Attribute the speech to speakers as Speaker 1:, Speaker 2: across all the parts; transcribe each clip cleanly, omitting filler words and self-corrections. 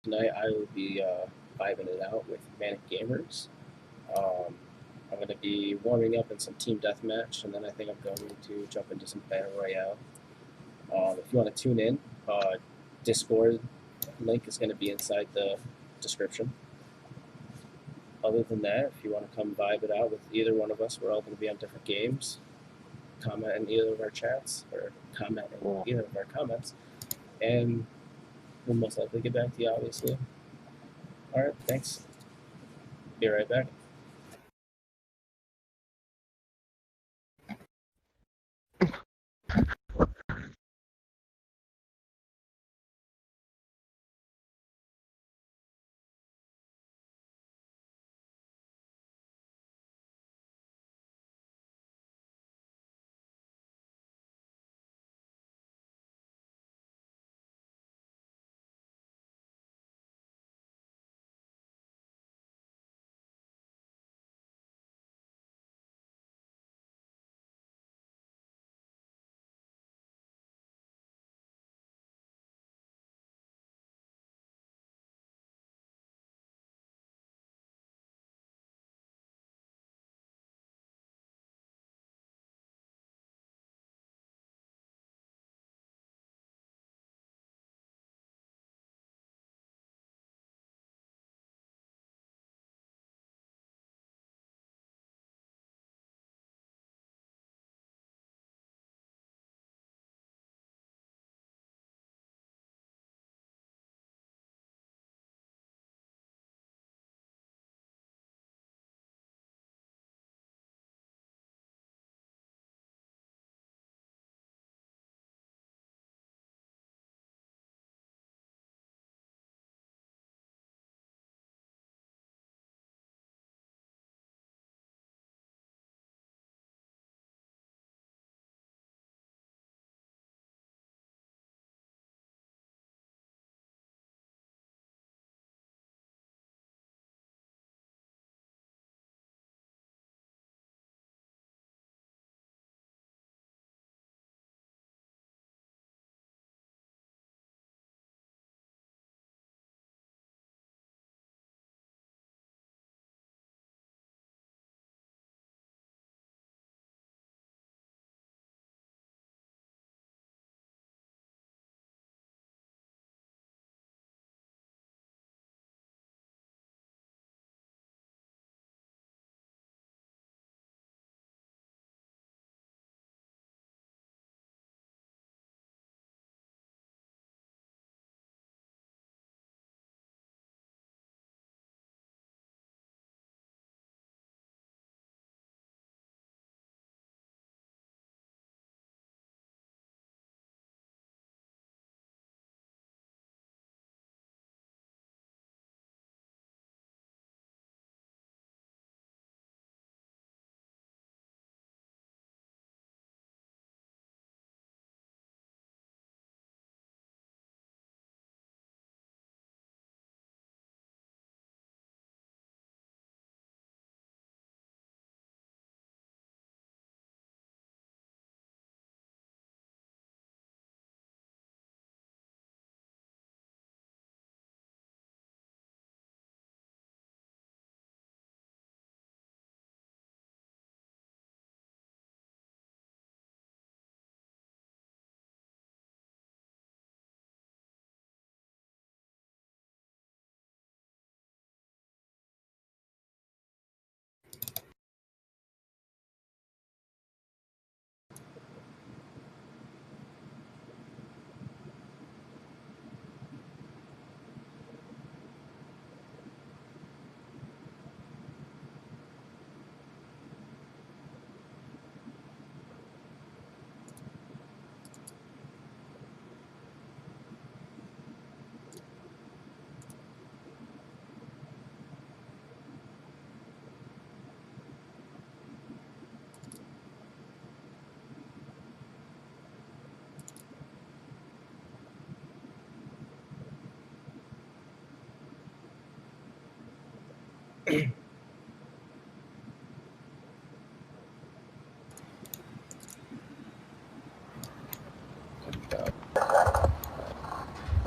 Speaker 1: Tonight I will be vibing it out with Manic Gamers. I'm going to be warming up in some team deathmatch, and then I think I'm going to jump into some battle royale. If you want to tune in, Discord link is going to be inside the description. Other than that, if you want to come vibe it out with either one of us, we're all going to be on different games. Comment in either of our chats, or comment in either of our comments, and we'll most likely get back to you, obviously. Alright, thanks. Be right back.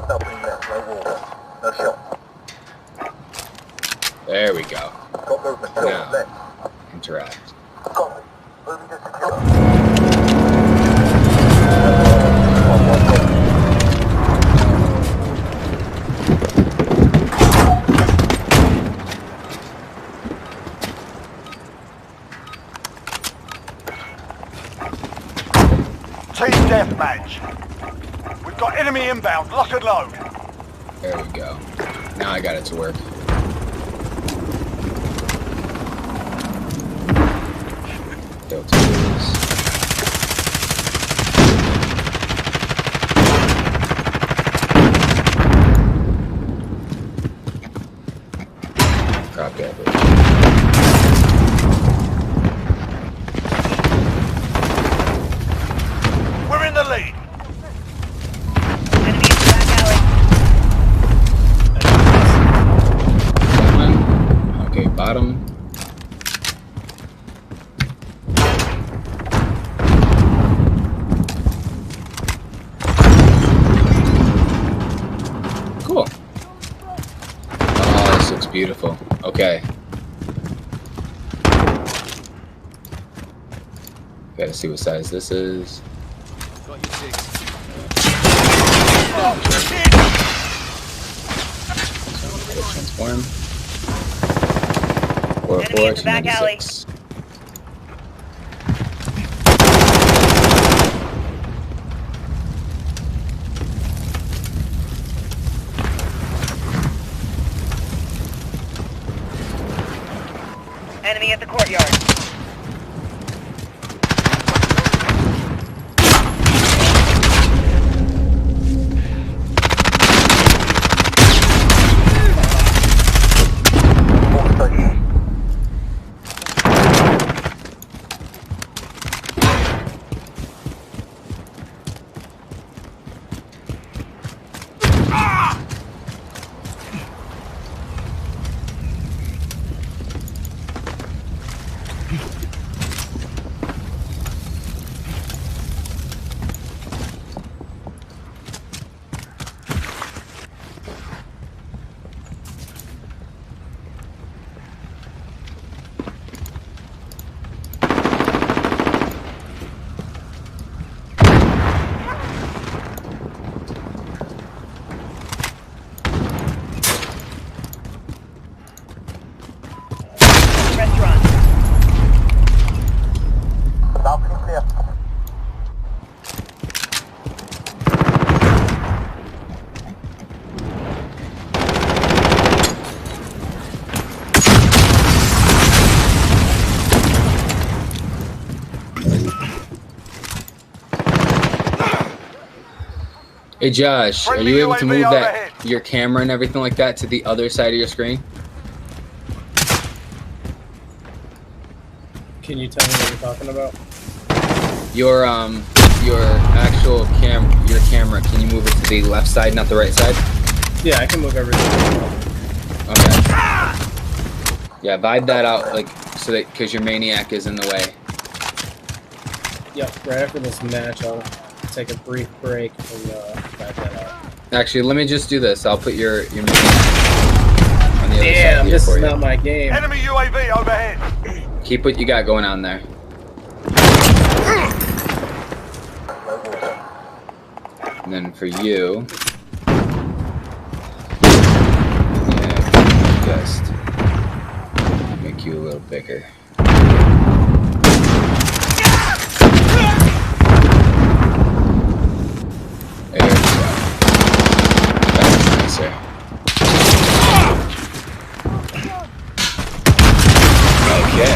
Speaker 2: Opening left, low water. No shot. There we go. Now, interact.
Speaker 3: Team deathmatch. We've got enemy inbound. Lock and load.
Speaker 2: There we go. Now I got it to work. Filters. Drop garbage.
Speaker 3: We're in the lead.
Speaker 4: Enemy in the back alley.
Speaker 2: One. Okay, bottom. Cool. Oh, this looks beautiful. Okay. Gotta see what size this is. Transform. 404
Speaker 4: Enemy in the back alley.
Speaker 2: 296.
Speaker 4: Enemy at the courtyard. Restaurant.
Speaker 2: Hey Josh, are
Speaker 3: Friendly
Speaker 2: you able to
Speaker 3: UAV
Speaker 2: move
Speaker 3: overhead.
Speaker 2: your camera and everything like that to the other side of your screen?
Speaker 1: Can you tell me what you're talking about?
Speaker 2: Your actual your camera, can you move it to the left side, not the right side?
Speaker 1: Yeah, I can move everything.
Speaker 2: Okay. Yeah, vibe that out, like, so that, because your maniac is in the way.
Speaker 1: Yep, right after this match, I'll take a brief break and vibe that out.
Speaker 2: Actually, let me just do this. I'll put your maniac on the other side
Speaker 1: Damn,
Speaker 2: here
Speaker 1: this
Speaker 2: for
Speaker 1: is
Speaker 2: you.
Speaker 1: not my game.
Speaker 3: Enemy UAV overhead.
Speaker 2: Keep what you got going on there. And then for you, yeah, just make you a little bigger. There we go. That's nicer. Okay.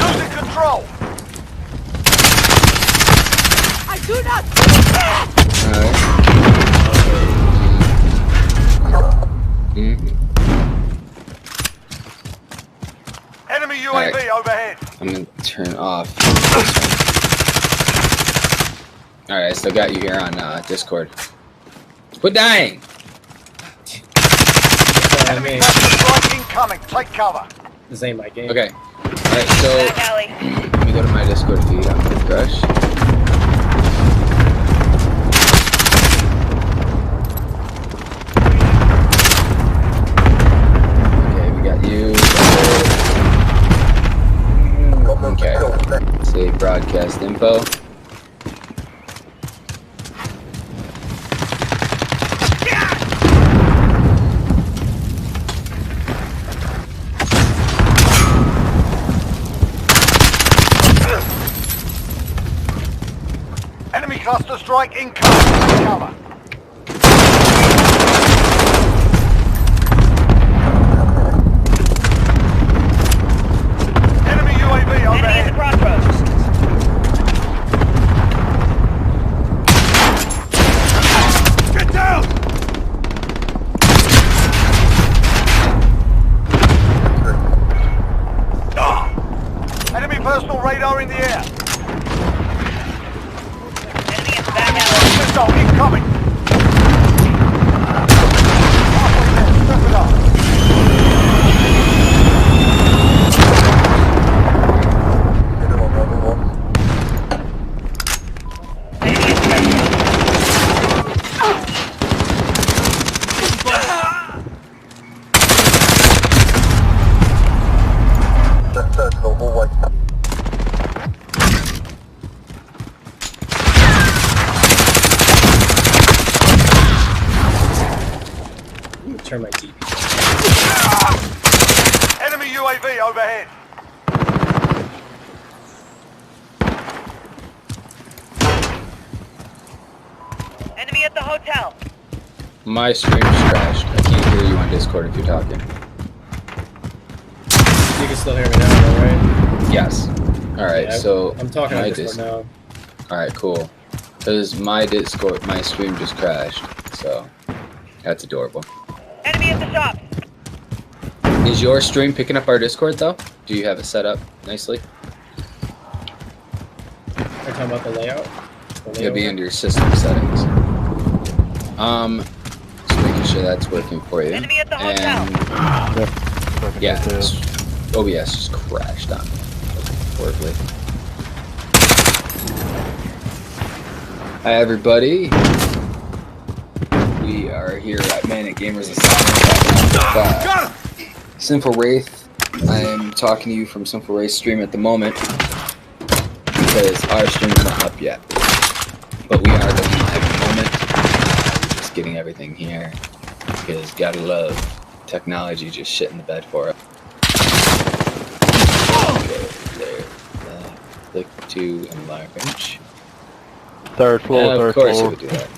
Speaker 3: Losing control.
Speaker 4: I do not.
Speaker 2: Alright. Mm-hmm.
Speaker 3: Enemy UAV
Speaker 2: Alright.
Speaker 3: overhead.
Speaker 2: I'm gonna turn off. Alright, I still got you here on Discord. Quit dying!
Speaker 3: Enemy cluster strike incoming. Take cover.
Speaker 1: This ain't my game.
Speaker 2: Okay. Alright, so
Speaker 4: Back alley.
Speaker 2: let me go to my Discord feed on the Crush. Okay, we got broadcast info.
Speaker 3: Enemy cluster strike incoming. Cover. Enemy UAV
Speaker 4: Enemy at the
Speaker 3: overhead.
Speaker 4: crossroads.
Speaker 3: Get down! Enemy personal radar in the air.
Speaker 4: Enemy at the back alley.
Speaker 3: Missile incoming. Step it up.
Speaker 4: Enemy at the restaurant.
Speaker 1: Turn my TV.
Speaker 3: Enemy UAV overhead.
Speaker 4: Enemy at the hotel.
Speaker 2: My stream's crashed. I can't hear you on Discord if you're talking.
Speaker 1: You can still hear me now, though, right?
Speaker 2: Yes. Alright,
Speaker 1: Yeah,
Speaker 2: so
Speaker 1: I'm talking on
Speaker 2: my
Speaker 1: Discord now.
Speaker 2: Alright, cool. Because my Discord, my stream just crashed. So that's adorable.
Speaker 4: Enemy at the shop.
Speaker 2: Is your stream picking up our Discord though? Do you have it set up nicely?
Speaker 1: Are you talking about the layout?
Speaker 2: It'll be under your system settings. Just making sure that's working for you.
Speaker 4: Enemy at the hotel.
Speaker 2: And yeah, OBS just crashed on me horribly. Hi everybody. We are here at Man Gamers Asylum. Sinful Wraith. I am talking to you from Sinful Wraith stream at the moment because our stream's not up yet. But we are looking at the moment. Just getting everything here because gotta love technology just shit in the bed for us. Okay, there. Click to enlarge.
Speaker 5: Third floor,
Speaker 2: And
Speaker 5: third
Speaker 2: of course
Speaker 5: floor.
Speaker 2: it would do that.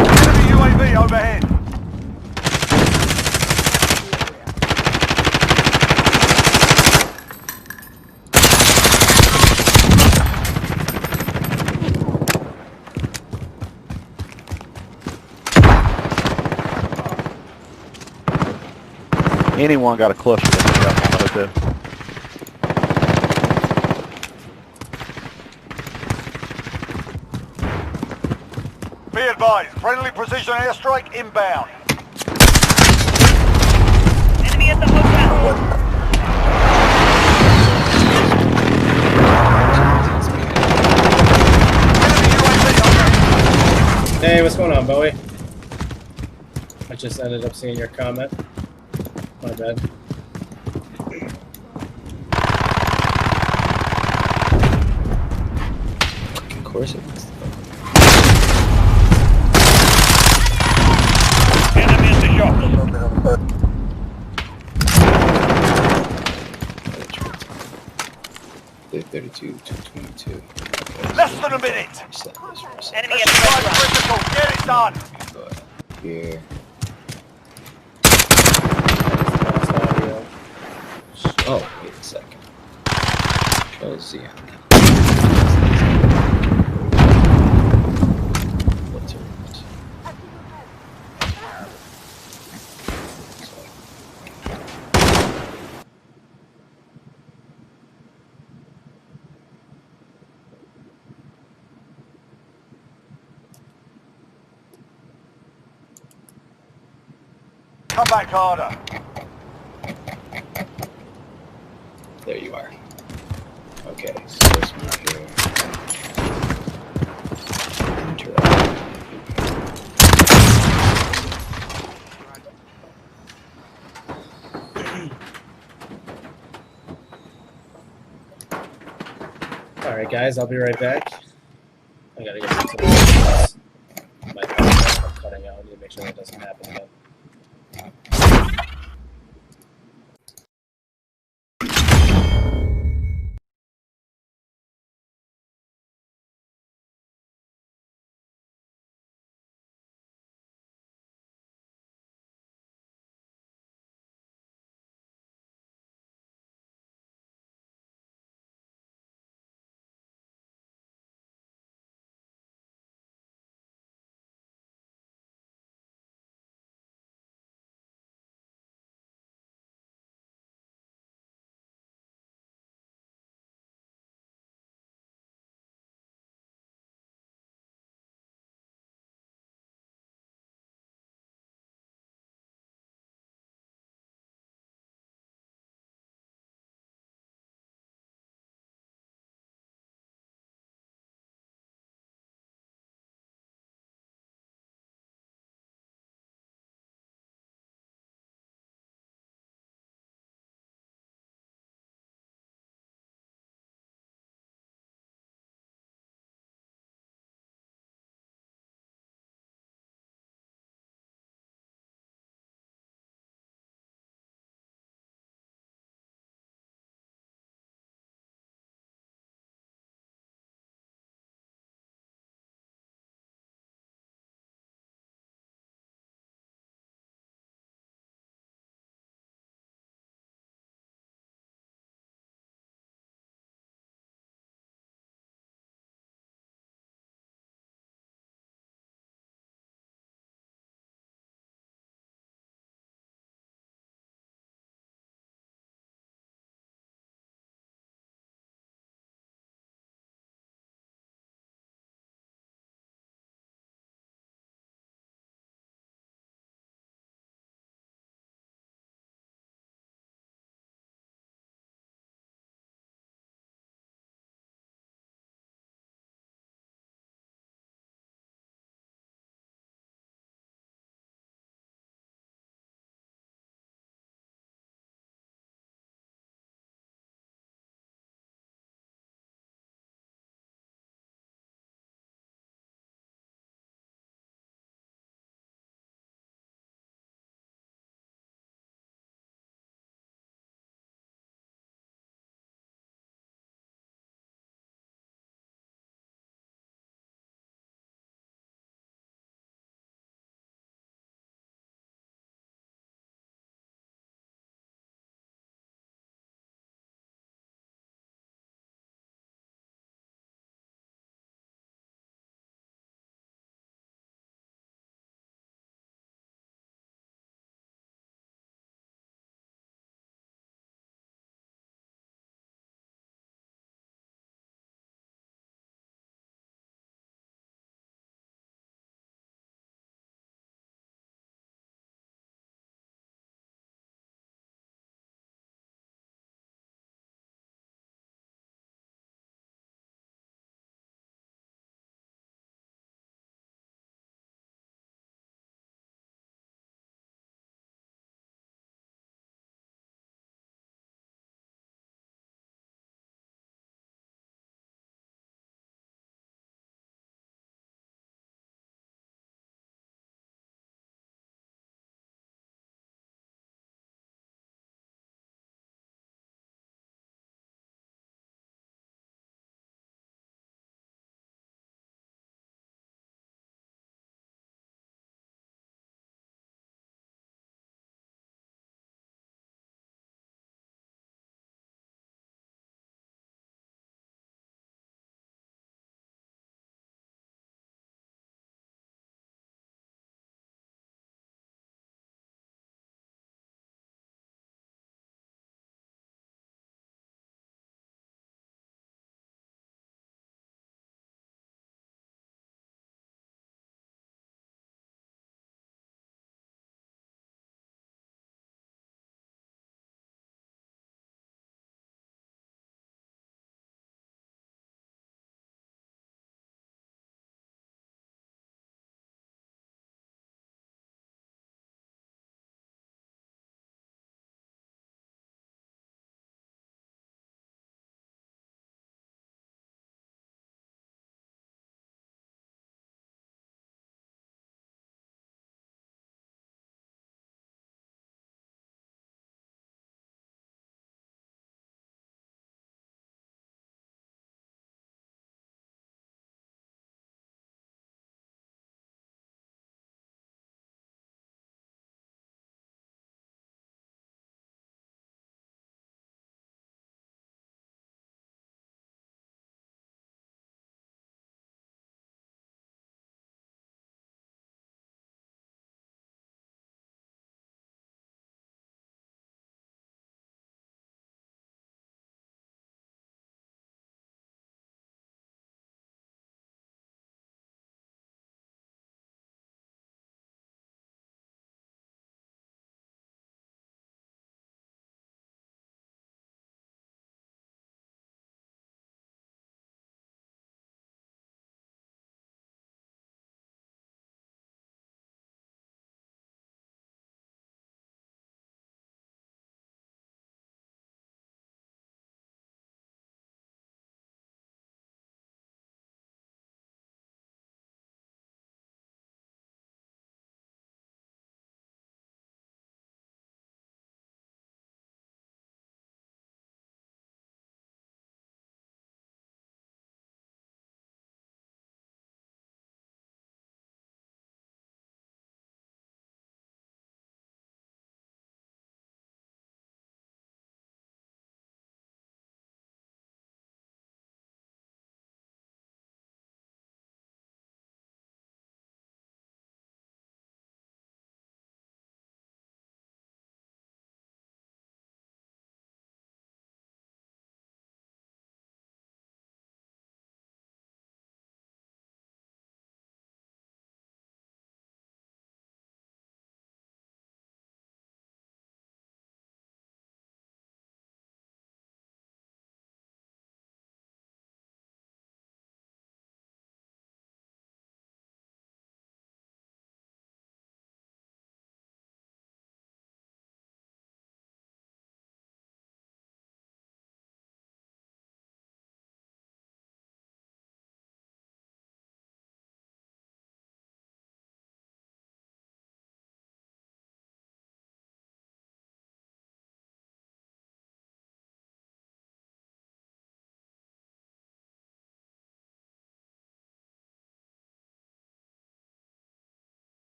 Speaker 3: Enemy UAV overhead.
Speaker 5: Anyone got a cluster that you got one
Speaker 3: Be advised, friendly precision airstrike inbound.
Speaker 4: Enemy at the hotel.
Speaker 3: Enemy UAV overhead.
Speaker 1: Hey, what's going on, Bowie? I just ended up seeing your comment. My bad.
Speaker 2: Of course it was.
Speaker 3: Enemy at the shop.
Speaker 2: 32 to 22.
Speaker 3: Less than a minute.
Speaker 4: Enemy at the
Speaker 3: Strike
Speaker 4: restaurant.
Speaker 3: critical. Get it done.
Speaker 2: Here.
Speaker 1: Lost audio.
Speaker 2: Oh, wait a second. Control Z on that. Filters.
Speaker 3: Come back harder.
Speaker 2: There you are. Okay, so this one here.
Speaker 1: Alright, guys, I'll be right back. I gotta get into the my phone cutting out. I need to make sure that doesn't happen again.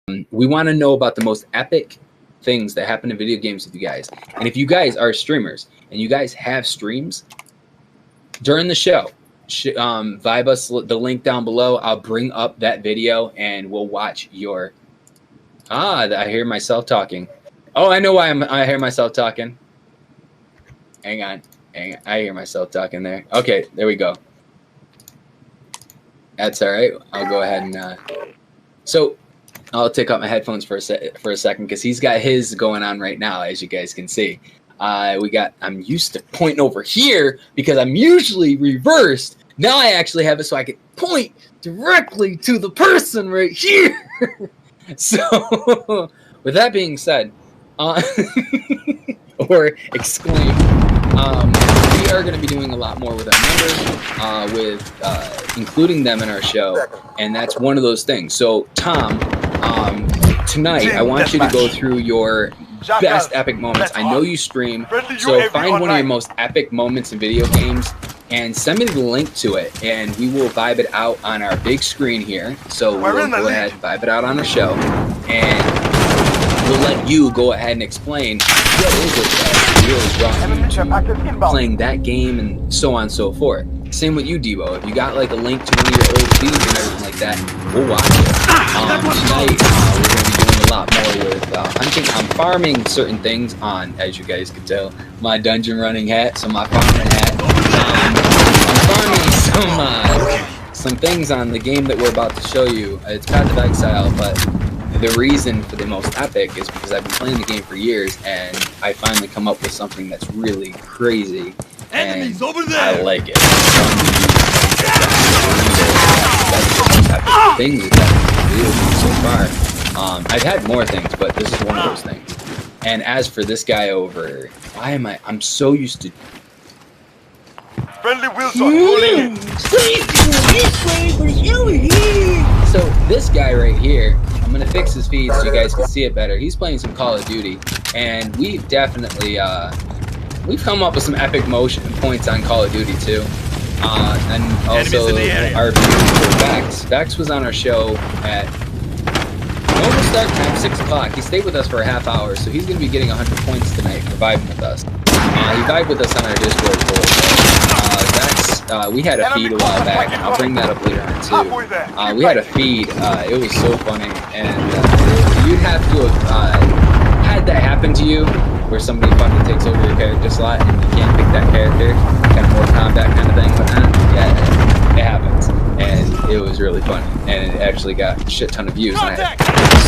Speaker 2: We want to know about the most epic things that happen in video games with you guys. And if you guys are streamers and you guys have streams during the show, vibe us the link down below. I'll bring up that video and we'll watch your. I hear myself talking. Oh, I know why I hear myself talking. Hang on. I hear myself talking there. Okay, there we go. That's all right. I'll go ahead and. So I'll take out my headphones for a second because he's got his going on right now, as you guys can see. I'm used to pointing over here because I'm usually reversed. Now I actually have it so I can point directly to the person right here. So, with that being said, or exclaim, we are going to be doing a lot more with our members, including them in our show, and that's one of those things. So, Tom, tonight I want you to go through your best epic moments. I know you stream, so find one of your most epic moments in video games and send me the link to it, and we will vibe it out on our big screen here. So we'll go ahead and vibe it out on the show, and we'll let you go ahead and explain what is it that really brought you to playing that game and so on and so forth. Same with you, Debo. If you got like a link to one of your old feeds and everything like that, we'll watch it. Tonight, we're going to be doing a lot more with hunting. I'm farming certain things on, as you guys can tell, my dungeon running hat, so my farming hat. I'm farming some things on the game that we're about to show you. It's Path of Exile, but the reason for the most epic is because I've been playing the game for years, and I finally come up with something that's really crazy. Enemies over there! I like it. That's the most epic things that so far. I've had more things, but this is one of those things. And as for this guy over, why am I'm so used to.
Speaker 3: Friendly wheels on.
Speaker 2: So this guy right here, I'm gonna fix his feed so you guys can see it better. He's playing some Call of Duty, and we've definitely we've come up with some epic motion points on Call of Duty too. And also our Vex. Vex was on our show at almost start time, 6 o'clock. He stayed with us for a half hour, so he's going to be getting 100 points tonight for vibing with us. He vibed with us on our Discord for Vex. We had a feed a while back, and I'll bring that up later on too. We had a feed. It was so funny, and you'd have to have had that happen to you, where somebody fucking takes over your character slot and you can't pick that character, kind of more combat kind of thing, whatnot. Yeah, it happens, and it was really funny, and it actually got a shit ton of views, and I had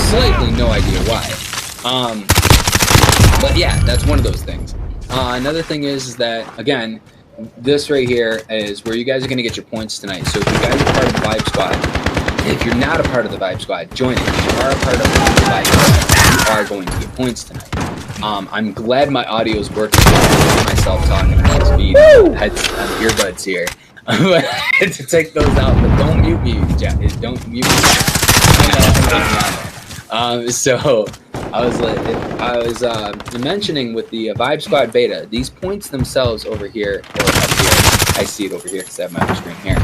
Speaker 2: slightly no idea why. But yeah, that's one of those things. Another thing is that, again, this right here is where you guys are going to get your points tonight. So if you guys are part of the Vibe Squad, if you're not a part of the Vibe Squad, join it. If you are a part of the Vibe Squad, you are going to get points tonight. I'm glad my audio is working. I hear myself talking on this feed. Earbuds here. I had to take those out, but don't mute me, Jack. Don't mute me. So I was mentioning with the Vibe Squad beta, these points themselves over here, or up here, I see it over here because I have my other screen here.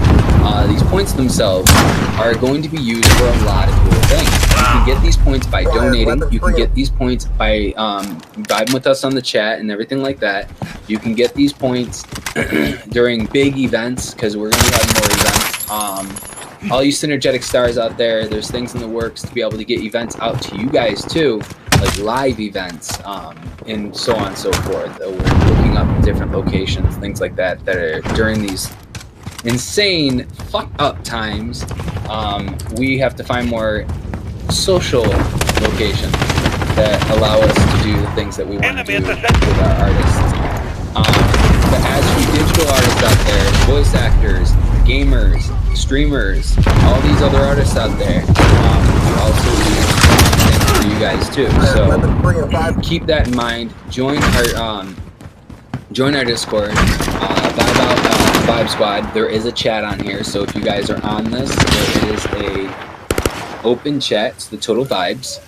Speaker 2: These points themselves are going to be used for a lot of cool things. You can get these points by donating. You can get these points by vibing with us on the chat and everything like that. You can get these points during big events, because we're going to have more events. All you synergetic stars out there, there's things in the works to be able to get events out to you guys too, like live events, and so on and so forth. We're looking up different locations, things like that, that are during these insane fuck up times. We have to find more social locations that allow us to do the things that we want to do with our artists. But as for digital artists out there, voice actors, gamers, streamers, all these other artists out there, we also do things for you guys too. So keep that in mind. Join our Discord. Vibe out Vibe Squad. There is a chat on here, so if you guys are on this, there is a open chat. It's the Total Vibes.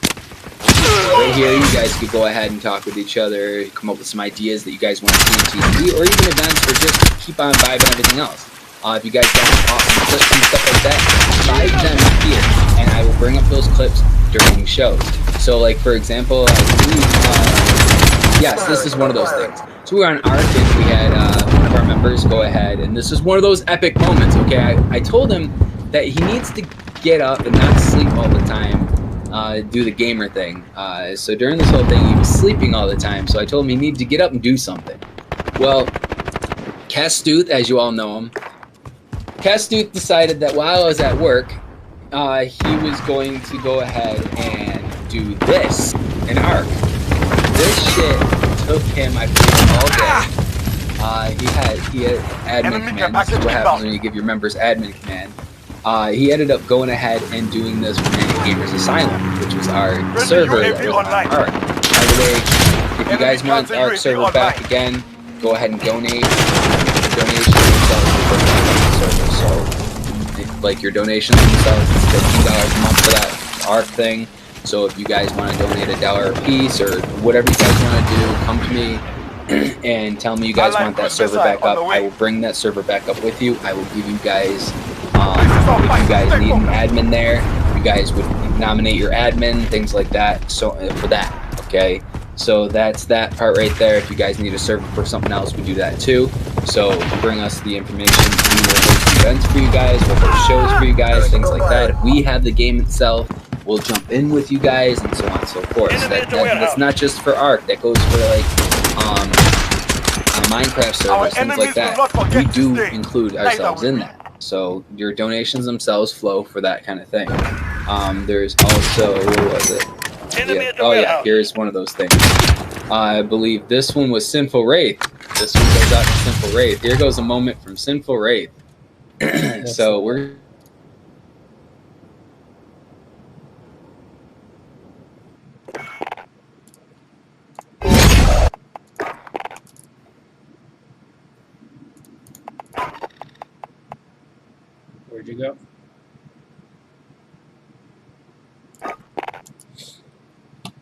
Speaker 2: Right here, you guys could go ahead and talk with each other, come up with some ideas that you guys want to see on TV, or even events, or just keep on vibing everything else. If you guys got awesome clips and stuff like that, vibe them here. and I will bring up those clips during shows. So, like for example, I believe, yes, this is one of those things. So we were on Arc, and we had one of our members go ahead, and this is one of those epic moments. Okay, I told him that he needs to get up and not sleep all the time. Do the gamer thing. So during this whole thing, he was sleeping all the time. So I told him he needed to get up and do something. Well, Castuth, as you all know him, Castuth decided that while I was at work, he was going to go ahead and do this in Arc. This shit took him, I believe, all day. He had admin command. This is what happens when you give your members admin command. He ended up going ahead and doing this for Manic Gamers Asylum, which was our server that was on Arc. By the way, if you guys want the Arc server back again, go ahead and donate. Donations themselves will go back on the server. So, like your donations themselves, it's $15 a month for that Arc thing. So if you guys want to donate $1 a piece or whatever you guys want to do, come to me and tell me you guys want that server back up. I will bring that server back up with you. I will give you guys, if you guys need an admin there, you guys would nominate your admin, things like that. So for that, okay. So that's that part right there. If you guys need a server for something else, we do that too. So bring us the information. We will host events for you guys. We'll host shows for you guys, things like that. If we have the game itself, we'll jump in with you guys and so on and so forth. So that's not just for Arc. That goes for like Minecraft servers, things like that. We do include ourselves in that. So your donations themselves flow for that kind of thing. There's also, what was it? Yeah. Oh yeah, here's one of those things. I believe this one was Sinful Wraith. This one goes out to Sinful Wraith. Here goes a moment from Sinful Wraith. So we're...
Speaker 1: Where'd you go?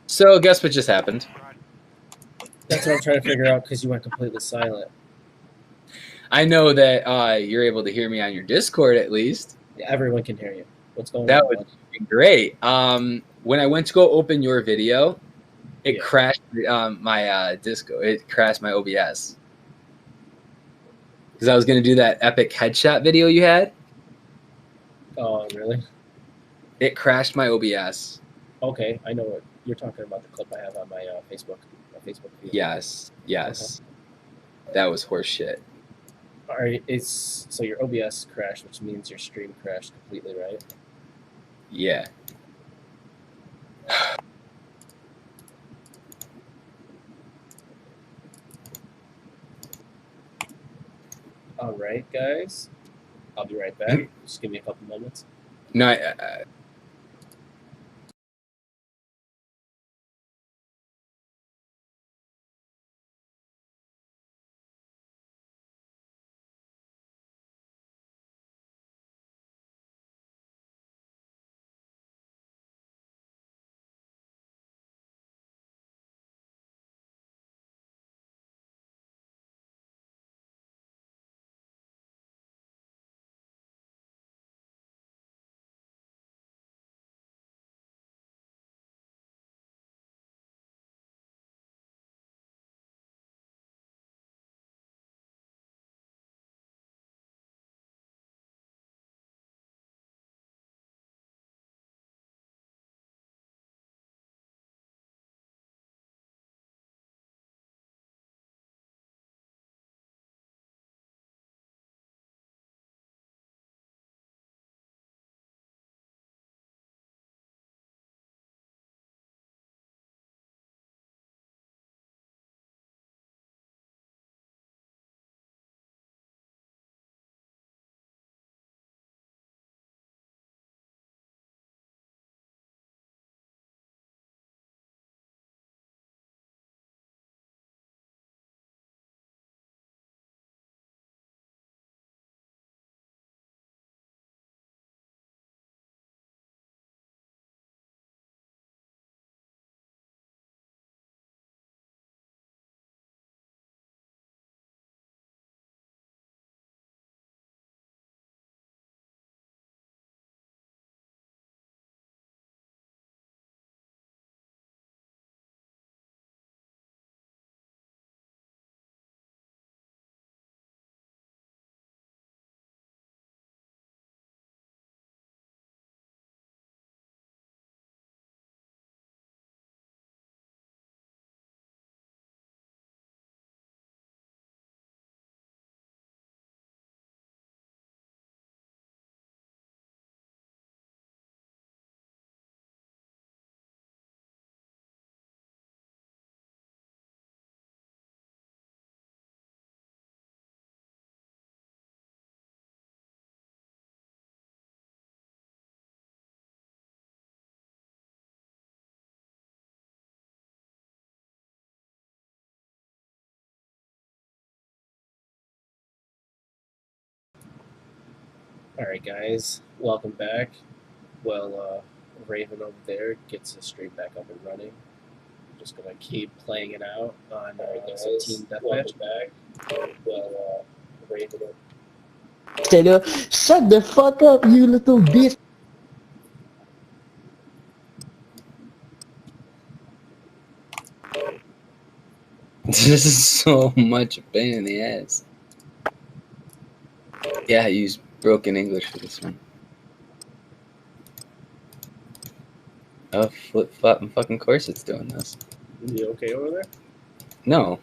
Speaker 2: So guess what just happened?
Speaker 1: That's what I'm trying to figure out because you went completely silent.
Speaker 2: I know that you're able to hear me on your Discord at least.
Speaker 1: Yeah, everyone can hear you. What's going on?
Speaker 2: That would be great. When I went to go open your video, it crashed my Disco. It crashed my OBS. Because I was going to do that epic headshot video you had.
Speaker 1: Oh, really?
Speaker 2: It crashed my OBS.
Speaker 1: Okay, I know what you're talking about. The clip I have on my Facebook feed.
Speaker 2: Yes, yes. Okay. That was horse shit.
Speaker 1: All right, so your OBS crashed, which means your stream crashed completely, right?
Speaker 2: Yeah.
Speaker 1: All right, guys. I'll be right back. Just give me a couple moments.
Speaker 2: No,
Speaker 1: Alright guys, welcome back. Well, Raven over there gets his stream back up and running. I'm just gonna keep playing it out on some team deathmatch back. Well, Raven over
Speaker 6: Shut the fuck up, you little bitch.
Speaker 2: This is so much a pain in the ass. Yeah, I use broken English for this one. Oh, flip flop and fucking course it's doing this.
Speaker 1: You okay over there?
Speaker 2: No.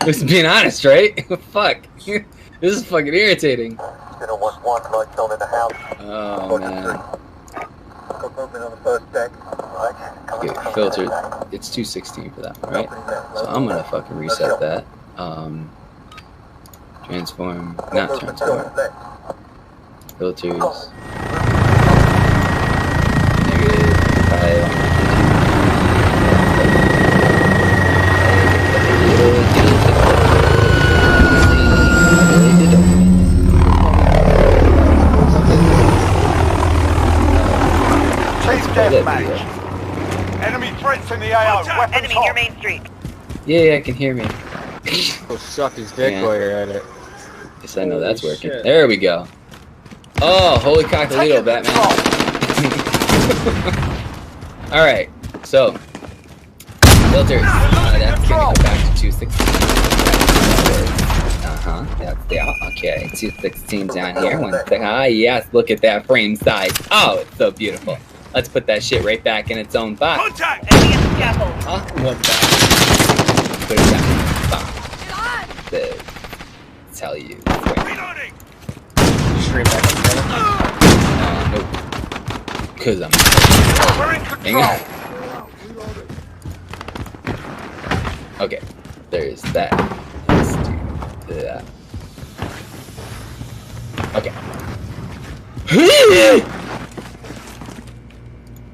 Speaker 2: Just being honest, right? Fuck. This is fucking irritating. Oh, man. Okay, filtered. It's 216 for that, right? So I'm gonna fucking reset that. Transform, not transform. Filters. Negative,
Speaker 3: Deathmatch. Enemy threats in the AO. Weapons
Speaker 4: Enemy near
Speaker 3: hot.
Speaker 4: Main Street.
Speaker 2: Yeah, I can hear me.
Speaker 6: Go suck his dick
Speaker 2: Yeah.
Speaker 6: while you're at it.
Speaker 2: Guess I know that's
Speaker 1: Holy
Speaker 2: working.
Speaker 1: shit.
Speaker 2: There we go. Oh, holy cockalito,
Speaker 3: Taking
Speaker 2: Batman.
Speaker 3: control.
Speaker 2: Alright, so filters. That's gonna go back to 216. That's the okay. 216 down here. One thing. Ah, yes, look at that frame size. Oh, it's so beautiful. Let's put that shit right back in its own box.
Speaker 3: Contact.
Speaker 4: Enemy at the scaffold.
Speaker 2: Huh? One back. Put it back in its box. To tell you.
Speaker 3: Reloading.
Speaker 1: Stream back up and running?
Speaker 2: Nope. Cause I'm.
Speaker 3: We're in
Speaker 2: Hang
Speaker 3: control.
Speaker 2: on. Okay, there's that. Let's do that. Okay.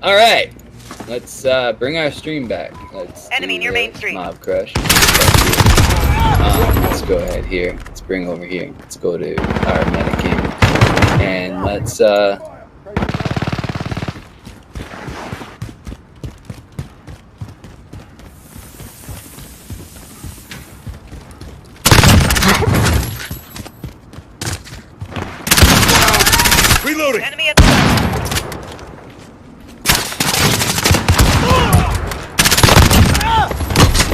Speaker 2: Alright. Let's bring our stream back. Let's
Speaker 4: Enemy
Speaker 2: do
Speaker 4: near
Speaker 2: the
Speaker 4: Main Street.
Speaker 2: Mob crush. Let's go ahead here. Let's bring over here. Let's go to our meta game. And let's
Speaker 3: Reloading.
Speaker 4: Enemy at the top.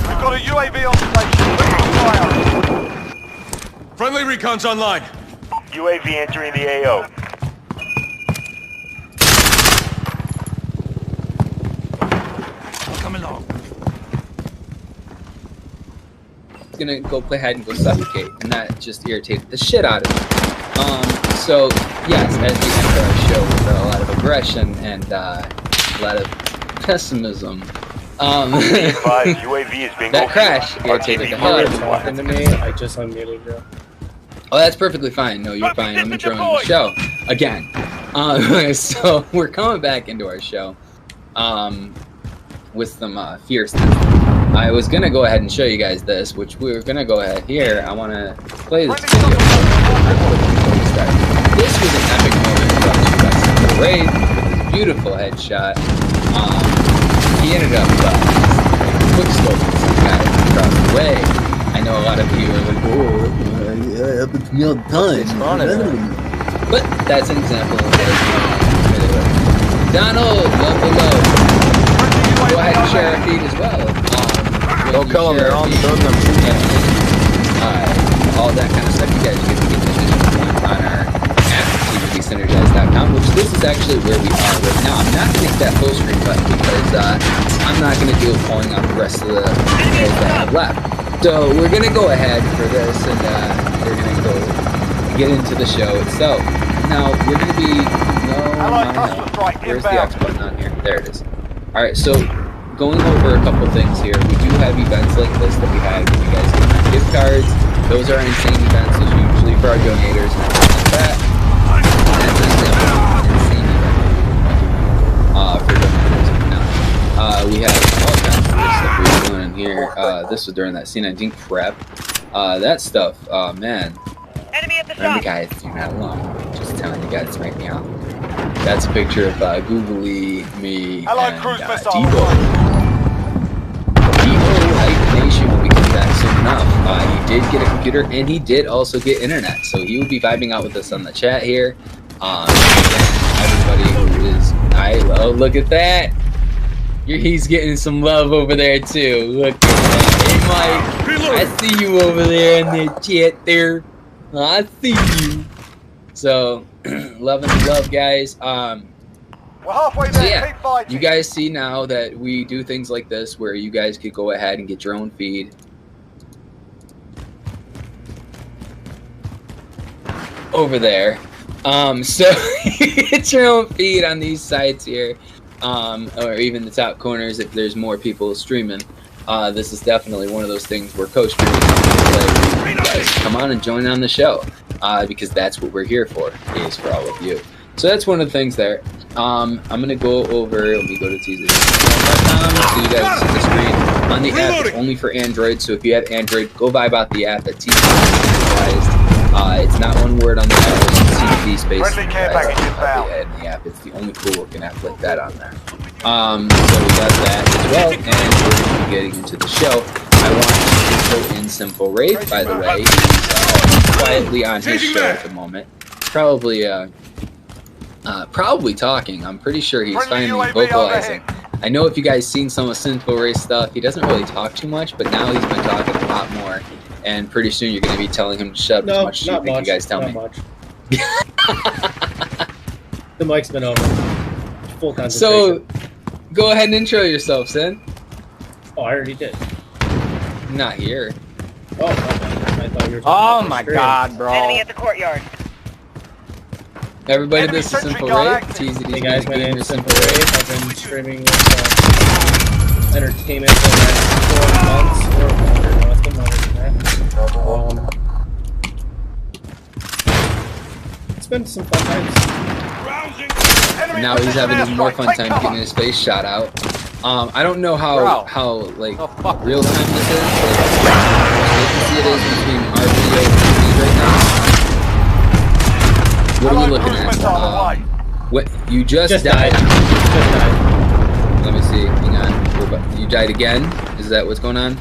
Speaker 3: We've got a UAV on station.
Speaker 7: Friendly recon's online.
Speaker 3: UAV entering the AO.
Speaker 7: Come along.
Speaker 2: gonna go play hide and go suffocate, and that just irritated the shit out of me. So yes, as we end our show with a lot of aggression and a lot of pessimism,
Speaker 3: UAV is being
Speaker 2: that crash irritated the hell out of me.
Speaker 1: Talking to me, I just unmuted you.
Speaker 2: Oh, that's perfectly fine. No, you're fine. I'm enjoying the show again. So we're coming back into our show with some fierceness. I was gonna go ahead and show you guys this, which we were gonna go ahead here. I want to play this video. This was an epic moment brought to you by Sqad with a beautiful headshot. He ended up quick scoping some guy across the way. I know a lot of you are like, oh, yeah, it happens to me all the time. But that's an example of what Donald, love below. Go ahead and share our feed as well.
Speaker 6: Don't kill them, they're all doing them.
Speaker 2: All that kind of stuff. You guys get to get the on our app, tvsynergize.com, which this is actually where we are right now. I'm not going to hit that full screen button because I'm not going to deal with pulling out the rest of the videos that I have left. So we're going to go ahead for this, and we're going to go get into the show itself. Now, we're going to be... Where's the X button on here? There it is. Alright, so going over a couple things here. We do have events like this that we have. You guys can buy gift cards. Those are insane events. Those are usually for our donators and everything like that. That's an example of an insane event for donators and whatnot. We have all kinds of stuff we were doing in here. This was during that C19 prep. That stuff, man.
Speaker 4: Enemy at the
Speaker 2: Remember,
Speaker 4: shop.
Speaker 2: guys, you're not alone. Just telling you guys right now. That's a picture of Googly, me,
Speaker 3: Allied
Speaker 2: and
Speaker 3: cruise missile
Speaker 2: Debo.
Speaker 3: online.
Speaker 2: Debo Nation will be coming back soon enough. He did get a computer, and he did also get internet. So he will be vibing out with us on the chat here. Everybody who is... oh, look at that. He's getting some love over there, too. Look at that. Hey, Mike. I see you over there in the chat there. I see you. So, love and love, guys.
Speaker 3: We're halfway
Speaker 2: So
Speaker 3: there.
Speaker 2: yeah,
Speaker 3: Keep fighting.
Speaker 2: you guys see now that we do things like this where you guys could go ahead and get your own feed. Over there. So get your own feed on these sites here. Or even the top corners if there's more people streaming. This is definitely one of those things where Coach you guys come on and join on the show. Because that's what we're here for, is for all of you. So that's one of the things there. I'm gonna go over. Let me go to TZ.com so you guys see the screen. On the app, it's only for Android. So if you have Android, go vibe out the app at TZ. It's not one word on the app. It's TZ space.
Speaker 3: Friendly care package inbound.
Speaker 2: In the app, it's the only cool looking app like that on there. So we got that as well, and we're gonna be getting into the show. I want to go in Simple Wraith, by the way. He's quietly on his show at the moment. Probably talking. I'm pretty sure he's finally vocalizing. I know if you guys seen some of Simple Wraith stuff, he doesn't really talk too much, but now he's been talking a lot more. And pretty soon you're going to be telling him to shut up as much as you think you guys tell me.
Speaker 1: Much. The mic's been over. Full concentration.
Speaker 2: So, go ahead and intro yourself, Sin.
Speaker 1: Oh, I already did.
Speaker 2: Not here.
Speaker 1: Oh, okay. I thought you were talking
Speaker 6: Oh
Speaker 1: about
Speaker 6: my
Speaker 1: the
Speaker 6: god, bro.
Speaker 4: Enemy at the courtard.
Speaker 2: Everybody,
Speaker 3: Enemy
Speaker 2: this is
Speaker 3: sentry
Speaker 2: Simple
Speaker 3: gun
Speaker 2: Wraith.
Speaker 3: active.
Speaker 2: TZD's
Speaker 1: Hey guys, my
Speaker 2: Gamer
Speaker 1: name is
Speaker 2: Simple
Speaker 1: Simple
Speaker 2: Wraith.
Speaker 1: Wraith. I've been streaming with entertainment for the last 4 months or longer. No, it's been longer than that. It's been some fun times.
Speaker 3: Enemy
Speaker 2: Now he's
Speaker 3: precision
Speaker 2: having more
Speaker 3: airstrike.
Speaker 2: fun
Speaker 3: Take
Speaker 2: time
Speaker 3: cover.
Speaker 2: getting his face shot out. I don't know
Speaker 6: Bro.
Speaker 2: how like
Speaker 6: Oh, fuck.
Speaker 2: real time this is. Like, you can see it is between our video and these right now. What are we
Speaker 3: Allied
Speaker 2: looking
Speaker 3: cruise
Speaker 2: at?
Speaker 3: missile away.
Speaker 2: What you just
Speaker 1: died.
Speaker 2: died?
Speaker 1: Just died.
Speaker 2: Let me see. Hang on. You died again? Is that what's going on?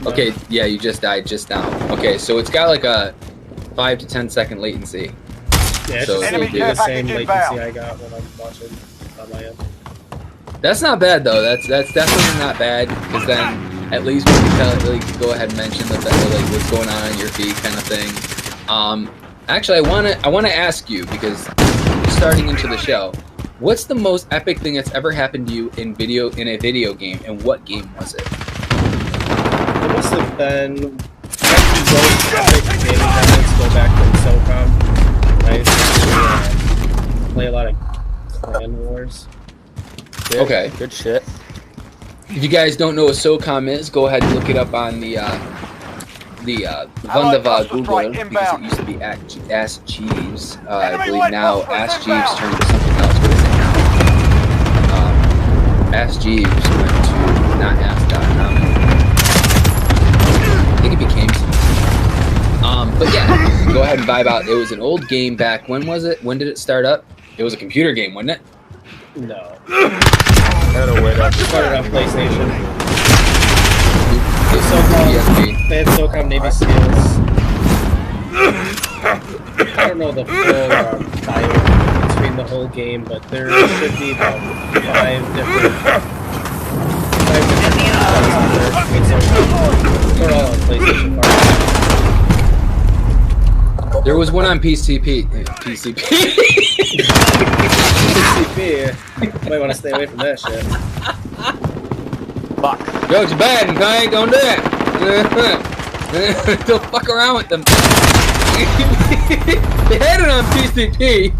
Speaker 1: No.
Speaker 2: Okay. Yeah, you just died just now. Okay, so it's got like a 5 to 10 second latency.
Speaker 1: Yeah, it's
Speaker 2: So
Speaker 1: just
Speaker 3: enemy
Speaker 1: the
Speaker 3: care
Speaker 1: same
Speaker 3: package
Speaker 1: latency
Speaker 3: inbound.
Speaker 1: I got when I'm watching on my end.
Speaker 2: That's not bad though. That's definitely not bad because then at least we can like go ahead and mention that like what's going on your feed kind of thing. Actually, I wanna ask you because starting into the show, what's the most epic thing that's ever happened to you in a video game, and what game was it?
Speaker 1: It must have been those epic gaming moments go back to SOCOM. I used to play a lot of Clan Wars.
Speaker 6: Good,
Speaker 2: Okay.
Speaker 6: Good shit.
Speaker 2: If you guys don't know what SOCOM is, go ahead and look it up on the Wunderbar Google because it used to be Ask Jeeves. I believe now Ask Jeeves turned to something else. What is it now? Ask Jeeves went to not Ask.com. I think it became something. But yeah, go ahead and vibe out. It was an old game back. When was it? When did it start up? It was a computer game, wasn't it?
Speaker 1: No.
Speaker 6: It
Speaker 1: Started on PlayStation.
Speaker 2: PSP.
Speaker 1: They had SOCOM Navy SEALs. I don't know the full bio between the whole game, but there should be about 5 different they're all on PlayStation Party.
Speaker 2: There was one on PCP.
Speaker 1: PCP. Might want to stay away from that shit.
Speaker 6: Fuck.
Speaker 2: Jokes bad, okay? Don't do it. Don't fuck around with them. They had it on PCP.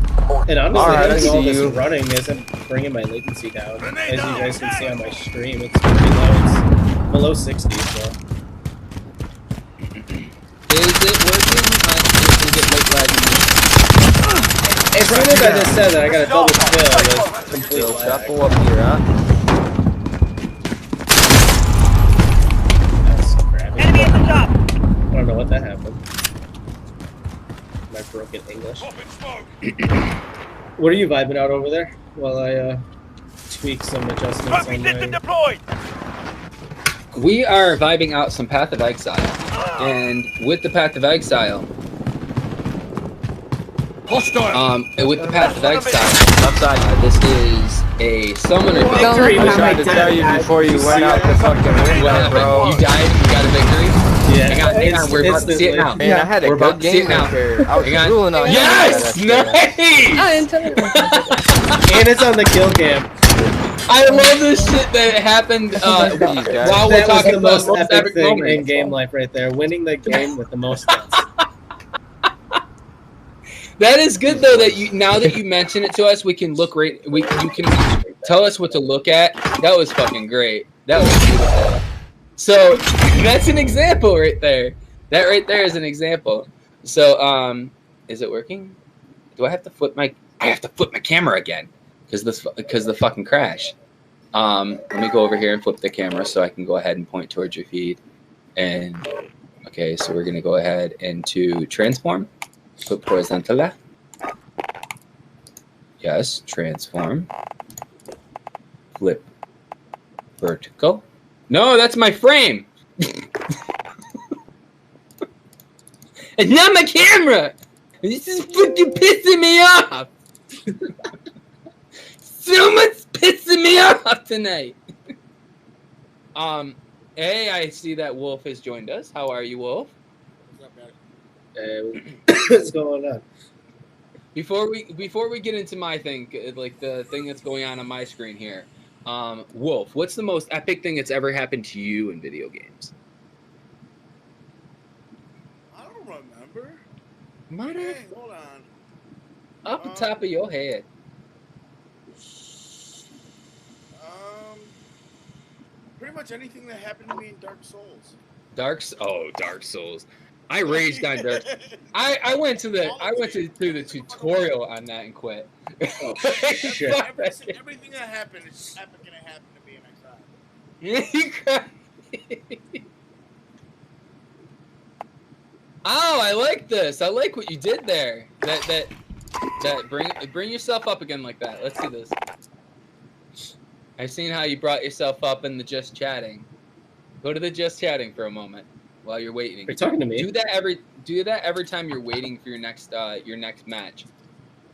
Speaker 1: And honestly,
Speaker 6: Alright,
Speaker 1: having
Speaker 6: I
Speaker 1: all
Speaker 6: see
Speaker 1: this
Speaker 6: you.
Speaker 1: running isn't bringing my latency down. As you guys can see on my stream, it's pretty low. It's below 60, so.
Speaker 2: Is it working?
Speaker 1: As soon as I just said that, I got a double kill with complete
Speaker 6: Yo,
Speaker 1: lag.
Speaker 6: shuffle up here, huh?
Speaker 1: That's so crappy.
Speaker 4: Enemy at the top.
Speaker 1: I don't know what that happened. My broken English.
Speaker 7: Popping smoke.
Speaker 1: What are you vibing out over there while I tweak some adjustments
Speaker 3: Trophy
Speaker 1: on
Speaker 3: system
Speaker 1: my...
Speaker 3: deployed.
Speaker 2: We are vibing out some Path of Exile, and with the Path of Exile,
Speaker 7: Hostile.
Speaker 2: with the Path of Exile, this is a summoner.
Speaker 6: I
Speaker 1: Victory, we
Speaker 6: tried to
Speaker 1: might
Speaker 6: tell you
Speaker 1: die.
Speaker 6: before you went out the fucking
Speaker 2: What
Speaker 6: window,
Speaker 2: happened?
Speaker 6: bro.
Speaker 2: You died. You got a victory.
Speaker 1: Yeah,
Speaker 2: Hang on. We're about to see it now.
Speaker 6: Man, I had a
Speaker 2: We're about
Speaker 6: good
Speaker 2: to see it
Speaker 6: game
Speaker 2: now.
Speaker 6: right there. I was
Speaker 2: Hang on.
Speaker 6: drooling on you.
Speaker 2: Yes, nice.
Speaker 1: And it's on the kill cam.
Speaker 2: I love this shit that happened while we're
Speaker 1: That was
Speaker 2: talking
Speaker 1: the
Speaker 2: about
Speaker 1: most epic thing
Speaker 2: moments.
Speaker 1: in game life right there. Winning the game with the most deaths.
Speaker 2: That is good though. That you now that you mention it to us, we can look right. You can tell us what to look at. That was fucking great. That was beautiful. So that's an example right there. That right there is an example. So is it working? Do I have to flip my? I have to flip my camera again because the fucking crash. Let me go over here and flip the camera so I can go ahead and point towards your feed. And okay, so we're gonna go ahead into transform. Put horizontal. Yes, transform. Flip. Vertical. No, that's my frame. It's not my camera. This is fucking pissing me off. So much pissing me off tonight. Hey, I see that Wolf has joined us. How are you, Wolf?
Speaker 1: What's going on?
Speaker 2: Before we get into my thing, like the thing that's going on my screen here, Wolf, what's the most epic thing that's ever happened to you in video games?
Speaker 8: I don't remember.
Speaker 2: Mother,
Speaker 8: Hey, hold on.
Speaker 2: up the top of your head.
Speaker 8: Pretty much anything that happened to me in Dark Souls.
Speaker 2: Dark Souls. I raged on Dark. I went through the tutorial on that and quit.
Speaker 1: Oh, shit.
Speaker 8: Everything that happened is gonna happen to me, and I cried.
Speaker 2: Yeah, you cried. Oh, I like this. I like what you did there. That bring yourself up again like that. Let's see this. I've seen how you brought yourself up in the just chatting. Go to the just chatting for a moment while you're waiting.
Speaker 1: You're talking to me.
Speaker 2: Do that every time you're waiting for your next match.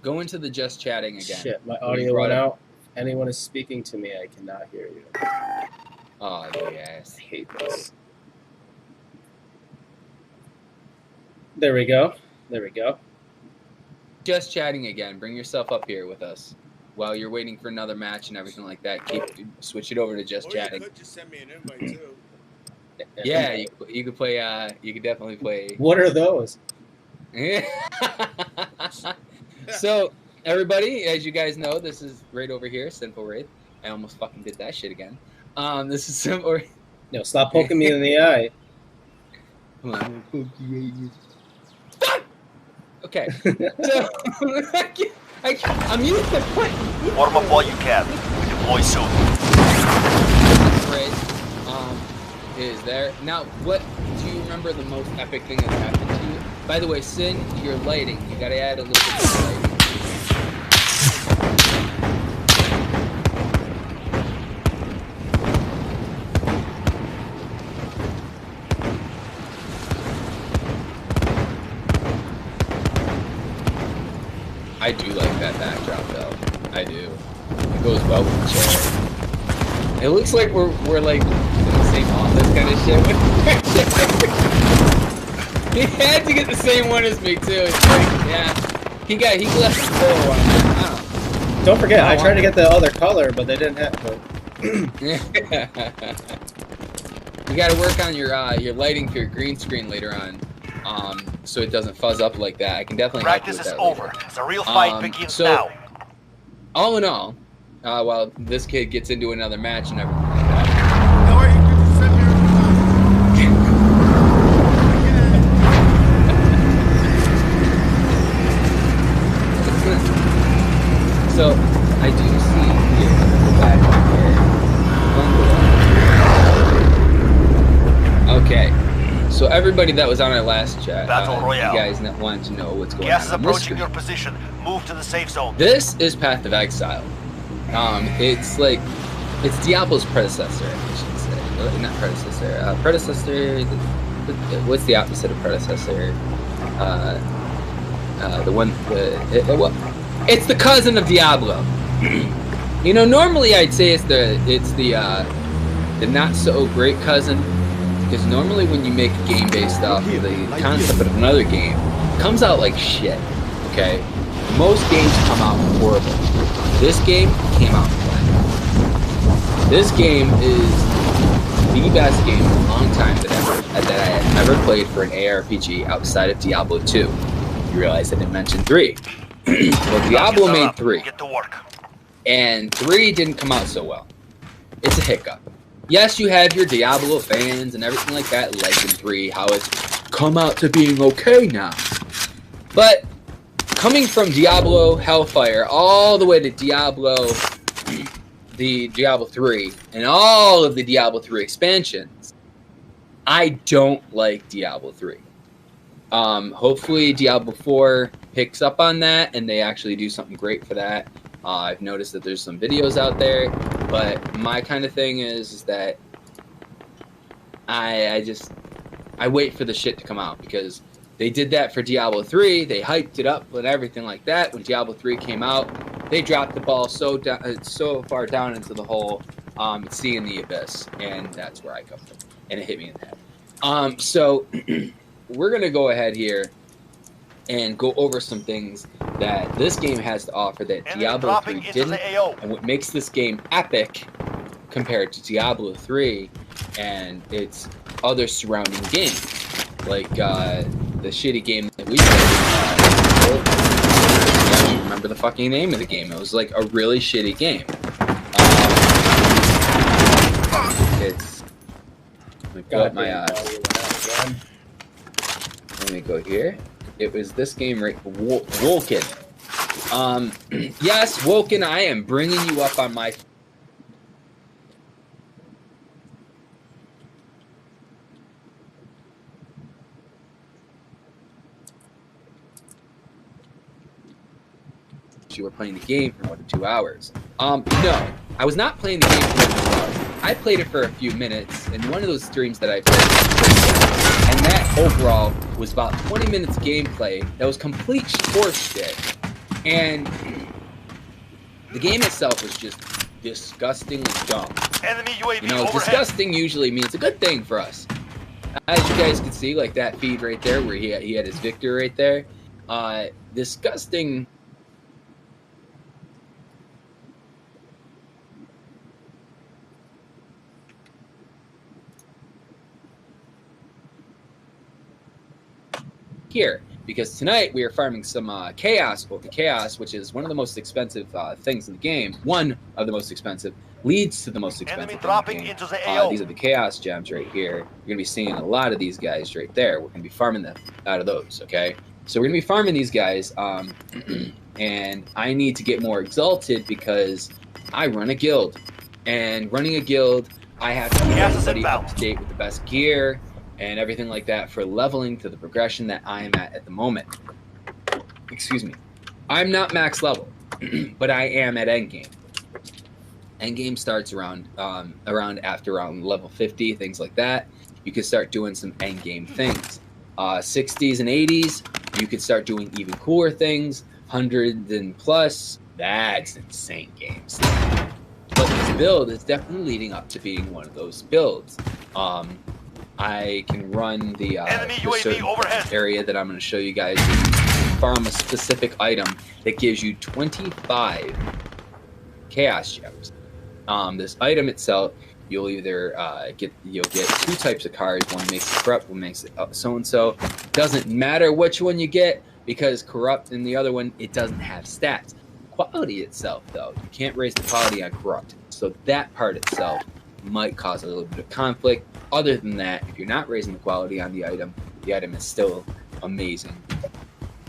Speaker 2: Go into the just chatting again.
Speaker 1: Shit, my audio went out. Anyone is speaking to me, I cannot hear you.
Speaker 2: Oh yes.
Speaker 1: I hate this. There we go. There we go.
Speaker 2: Just chatting again. Bring yourself up here with us while you're waiting for another match and everything like that. Switch it over to just chatting.
Speaker 8: You could just send me an invite too.
Speaker 2: Yeah, you could play. You could definitely play.
Speaker 1: What are those?
Speaker 2: So everybody, as you guys know, this is right over here, Sinful Wraith. I almost fucking did that shit again. This is Sinful Wraith.
Speaker 1: No, stop poking me in the eye.
Speaker 2: Come on, okay. So I'm used to put.
Speaker 3: Warm up while you can. We deploy soon.
Speaker 2: Is there now? What do you remember the most epic thing that's happened to you? By the way, Sin, your lighting. You gotta add a little bit of lighting. I do like that backdrop though. I do. It goes well with the chair. It looks like we're like in the same office kind of shit. He had to get the same one as me too. It's like, yeah, he left the photo on there. I don't know.
Speaker 1: Don't forget, I tried to get the other color, but they didn't have it.
Speaker 2: You got to work on your lighting for your green screen later on, so it doesn't fuzz up like that. I can definitely help you
Speaker 3: Practice
Speaker 2: with
Speaker 3: is
Speaker 2: that
Speaker 3: over.
Speaker 2: later.
Speaker 3: The real fight begins now.
Speaker 2: All in all, while this kid gets into another match and everything like that.
Speaker 8: How are you? Could you send me a
Speaker 2: So I do see here back here. Okay, so everybody that was on our last chat,
Speaker 3: Battle Royale.
Speaker 2: you guys that wanted to know what's going
Speaker 3: Gas is
Speaker 2: on this
Speaker 3: approaching
Speaker 2: stream.
Speaker 3: your position. Move to the safe zone.
Speaker 2: This is Path of Exile. It's like, it's Diablo's predecessor, I should say. Not predecessor. Predecessor. What's the opposite of predecessor? The one. It's the cousin of Diablo. You know, normally I'd say it's the not so great cousin, because normally when you make a game based off of the concept of another game, it comes out like shit. Okay, most games come out horrible. This game came out flat. This game is the best game in a long time that I have ever played for an ARPG outside of Diablo 2. You realize I didn't mention 3. Well, Diablo made 3.
Speaker 3: Get to work.
Speaker 2: And 3 didn't come out so well. It's a hiccup. Yes, you have your Diablo fans and everything like that, like in 3, how it's come out to being okay now. But coming from Diablo Hellfire all the way to Diablo, the Diablo 3, and all of the Diablo 3 expansions, I don't like Diablo 3. Hopefully Diablo 4 picks up on that and they actually do something great for that. I've noticed that there's some videos out there, but my kind of thing is that I wait for the shit to come out, because they did that for Diablo 3. They hyped it up and everything like that. When Diablo 3 came out, they dropped the ball so far down into the hole, seeing the abyss, and that's where I come from. And it hit me in the head. So we're gonna go ahead here and go over some things that this game has to offer that Diablo 3 didn't, and what makes this game epic compared to Diablo 3 and its other surrounding games, like the shitty game that we played. I don't even remember the fucking name of the game. It was like a really shitty game. Let me pull up my let me go here. It was this game right, Woken. Yes, Woken, I am bringing you up on my... You were playing the game for more than 2 hours. No, I was not playing the game for more than 2 hours. I played it for a few minutes, and one of those streams that I played, and that overall was about 20 minutes gameplay that was complete horse shit. And the game itself was just disgustingly dumb.
Speaker 3: Enemy UAV
Speaker 2: you know,
Speaker 3: overhead.
Speaker 2: disgusting usually means a good thing for us. As you guys can see, like that feed right there, where he had his victor right there. Disgusting. Here, because tonight we are farming some chaos, which is one of the most expensive things in the game. One of the most expensive, leads to the most expensive.
Speaker 3: Enemy dropping
Speaker 2: in the game.
Speaker 3: into the AO.
Speaker 2: These are the chaos gems right here. You're gonna be seeing a lot of these guys right there. We're gonna be farming them out of those. Okay, so we're gonna be farming these guys, and I need to get more exalted because I run a guild, and running a guild, I have to keep everybody up to date with the best gear and everything like that for leveling to the progression that I am at the moment. Excuse me. I'm not max level, but I am at endgame. Endgame starts around level 50, things like that. You can start doing some endgame things. 60s and 80s, you could start doing even cooler things. 100s and plus, that's insane games. But this build is definitely leading up to being one of those builds. I can run the area that I'm going to show you guys. Farm a specific item that gives you 25 chaos gems. This item itself, you'll either get 2 types of cards. One makes it corrupt, one makes it so and so. Doesn't matter which one you get, because corrupt and the other one, it doesn't have stats. Quality itself, though, you can't raise the quality on corrupt, so that part itself might cause a little bit of conflict. Other than that, if you're not raising the quality on the item is still amazing.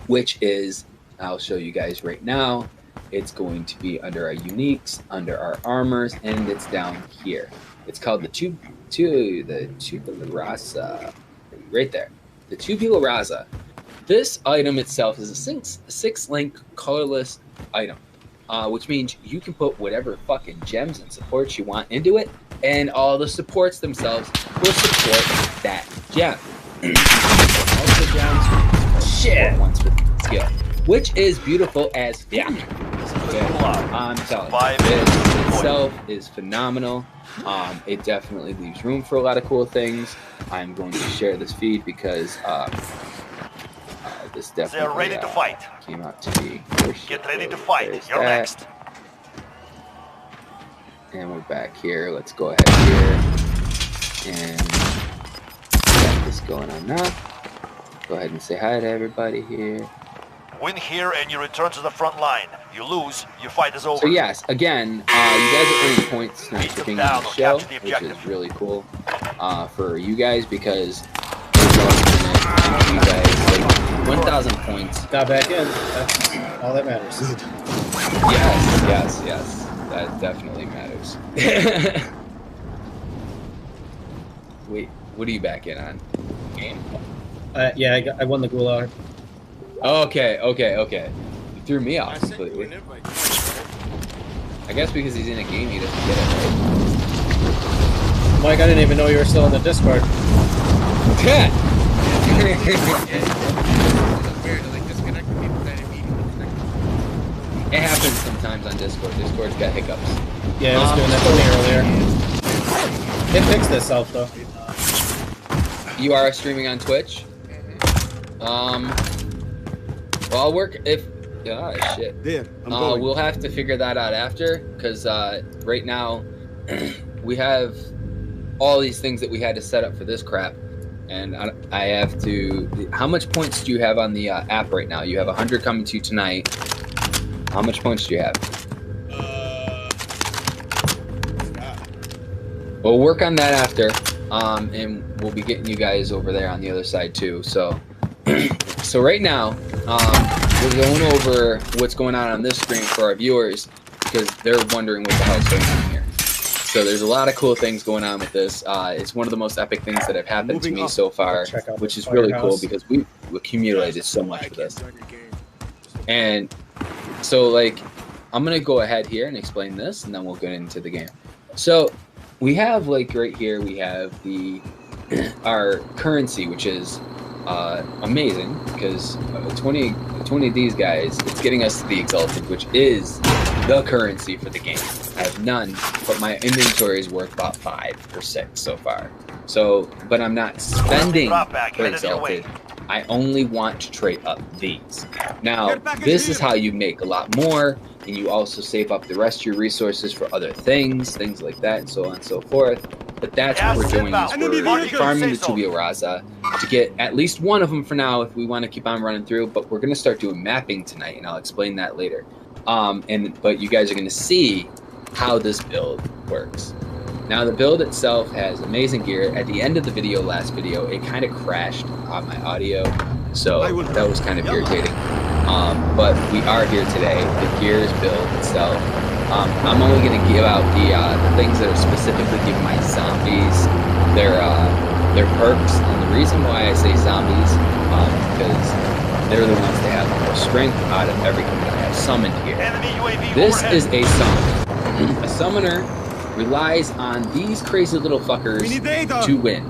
Speaker 2: Which is, I'll show you guys right now. It's going to be under our uniques, under our armors, and it's down here. It's called the Tubelarasa. right there. The Tubular Raza. This item itself is a six-link colorless item, which means you can put whatever fucking gems and supports you want into it, and all the supports themselves will support that gem. Also gems, shit, ones with skill, which is beautiful as fuck. I'm telling you, this itself is phenomenal. It definitely leaves room for a lot of cool things. I'm going to share this feed because this definitely
Speaker 3: They're ready to fight.
Speaker 2: Came out to be.
Speaker 3: Get ready to fight. You're next.
Speaker 2: And we're back here. Let's go ahead here and get this going on now. Go ahead and say hi to everybody here.
Speaker 3: Win here and you return to the front line. You lose, your fight is over.
Speaker 2: So yes, again, you guys are earning points tonight for being on the show, which is really cool for you guys because there's you guys like 1,000 points.
Speaker 1: Got back in. That's all that matters.
Speaker 2: Yes. That definitely matters. Wait, what are you back in on? Game?
Speaker 1: Yeah, I won the gulag.
Speaker 2: Okay. You threw me off completely. I guess because he's in a game, he doesn't get it, right?
Speaker 1: Mike, I didn't even know you were still in the Discord.
Speaker 2: Yeah. It happens sometimes on Discord. Discord's got hiccups.
Speaker 1: Yeah, I was doing that to me earlier. It fixed itself, though.
Speaker 2: You are streaming on Twitch? Well, I'll work if... Oh, shit. We'll have to figure that out after, because right now, we have all these things that we had to set up for this crap, and I have to... How much points do you have on the app right now? You have 100 coming to you tonight. How much points do you have? We'll work on that after, and we'll be getting you guys over there on the other side too. So, so right now, we're going over what's going on this screen for our viewers because they're wondering what the hell's going on here. So there's a lot of cool things going on with this. It's one of the most epic things that have happened to me so far, which is really cool because we've accumulated so much for this. And so, like, I'm going to go ahead here and explain this, and then we'll get into the game. So we have, like, right here, we have our currency, which is amazing because 20 of these guys, it's getting us to the Exalted, which is the currency for the game. I have none, but my inventory is worth about 5 or 6 so far. So, but I'm not spending for Exalted. I only want to trade up these. Now, this is how you make a lot more, and you also save up the rest of your resources for other things like that, and so on and so forth. But that's what we're doing is we're farming the Tubular Raza to get at least one of them for now if we want to keep on running through, but we're going to start doing mapping tonight, and I'll explain that later. But you guys are going to see how this build works. Now, the build itself has amazing gear. At the end of the video, last video, it kind of crashed on my audio, so that was kind of irritating. But we are here today. The gear is built itself. I'm only going to give out the things that are specifically giving my zombies their perks. And the reason why I say zombies because they're the ones that have the most strength out of everything that I have summoned here. This is a summon. A summoner relies on these crazy little fuckers to win.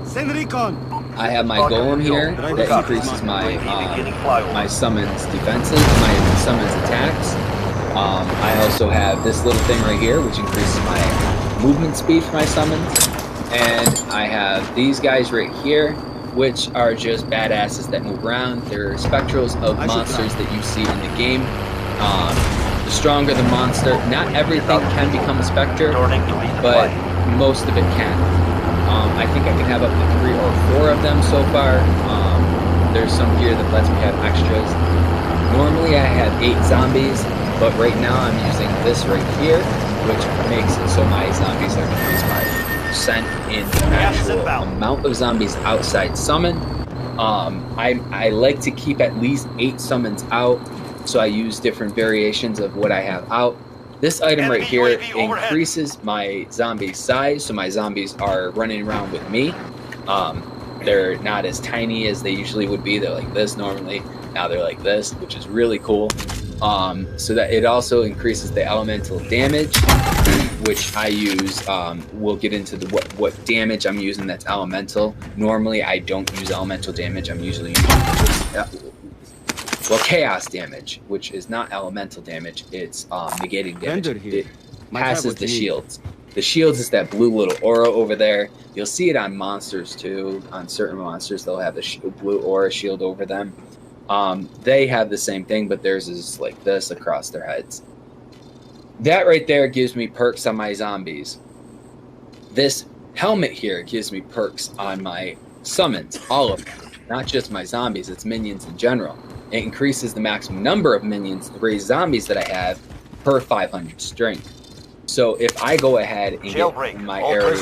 Speaker 2: I have my golem here that increases my my summons defenses, my summons attacks. I also have this little thing right here, which increases my movement speed for my summons. And I have these guys right here, which are just badasses that move around. They're spectrals of monsters that you see in the game. The stronger the monster, not everything can become a specter, but most of it can. I think I can have up to 3 or 4 of them so far. There's some gear that lets me have extras. Normally I have 8 zombies, but right now I'm using this right here, which makes it so my zombies are increased by 50% in the actual amount of zombies outside summon. I like to keep at least 8 summons out. So I use different variations of what I have out. This item right here increases my zombie size, so my zombies are running around with me. They're not as tiny as they usually would be. They're like this normally. Now they're like this, which is really cool. So that it also increases the elemental damage, which I use. We'll get into the what damage I'm using that's elemental. Normally, I don't use elemental damage. I'm usually using chaos damage, which is not elemental damage. It's negating damage. It passes the shields. The shields is that blue little aura over there. You'll see it on monsters too. On certain monsters, they'll have the blue aura shield over them. They have the same thing, but theirs is like this across their heads. That right there gives me perks on my zombies. This helmet here gives me perks on my summons, all of them. Not just my zombies, it's minions in general. It increases the maximum number of minions, the raised zombies that I have, per 500 strength. So if I go ahead and get in my area with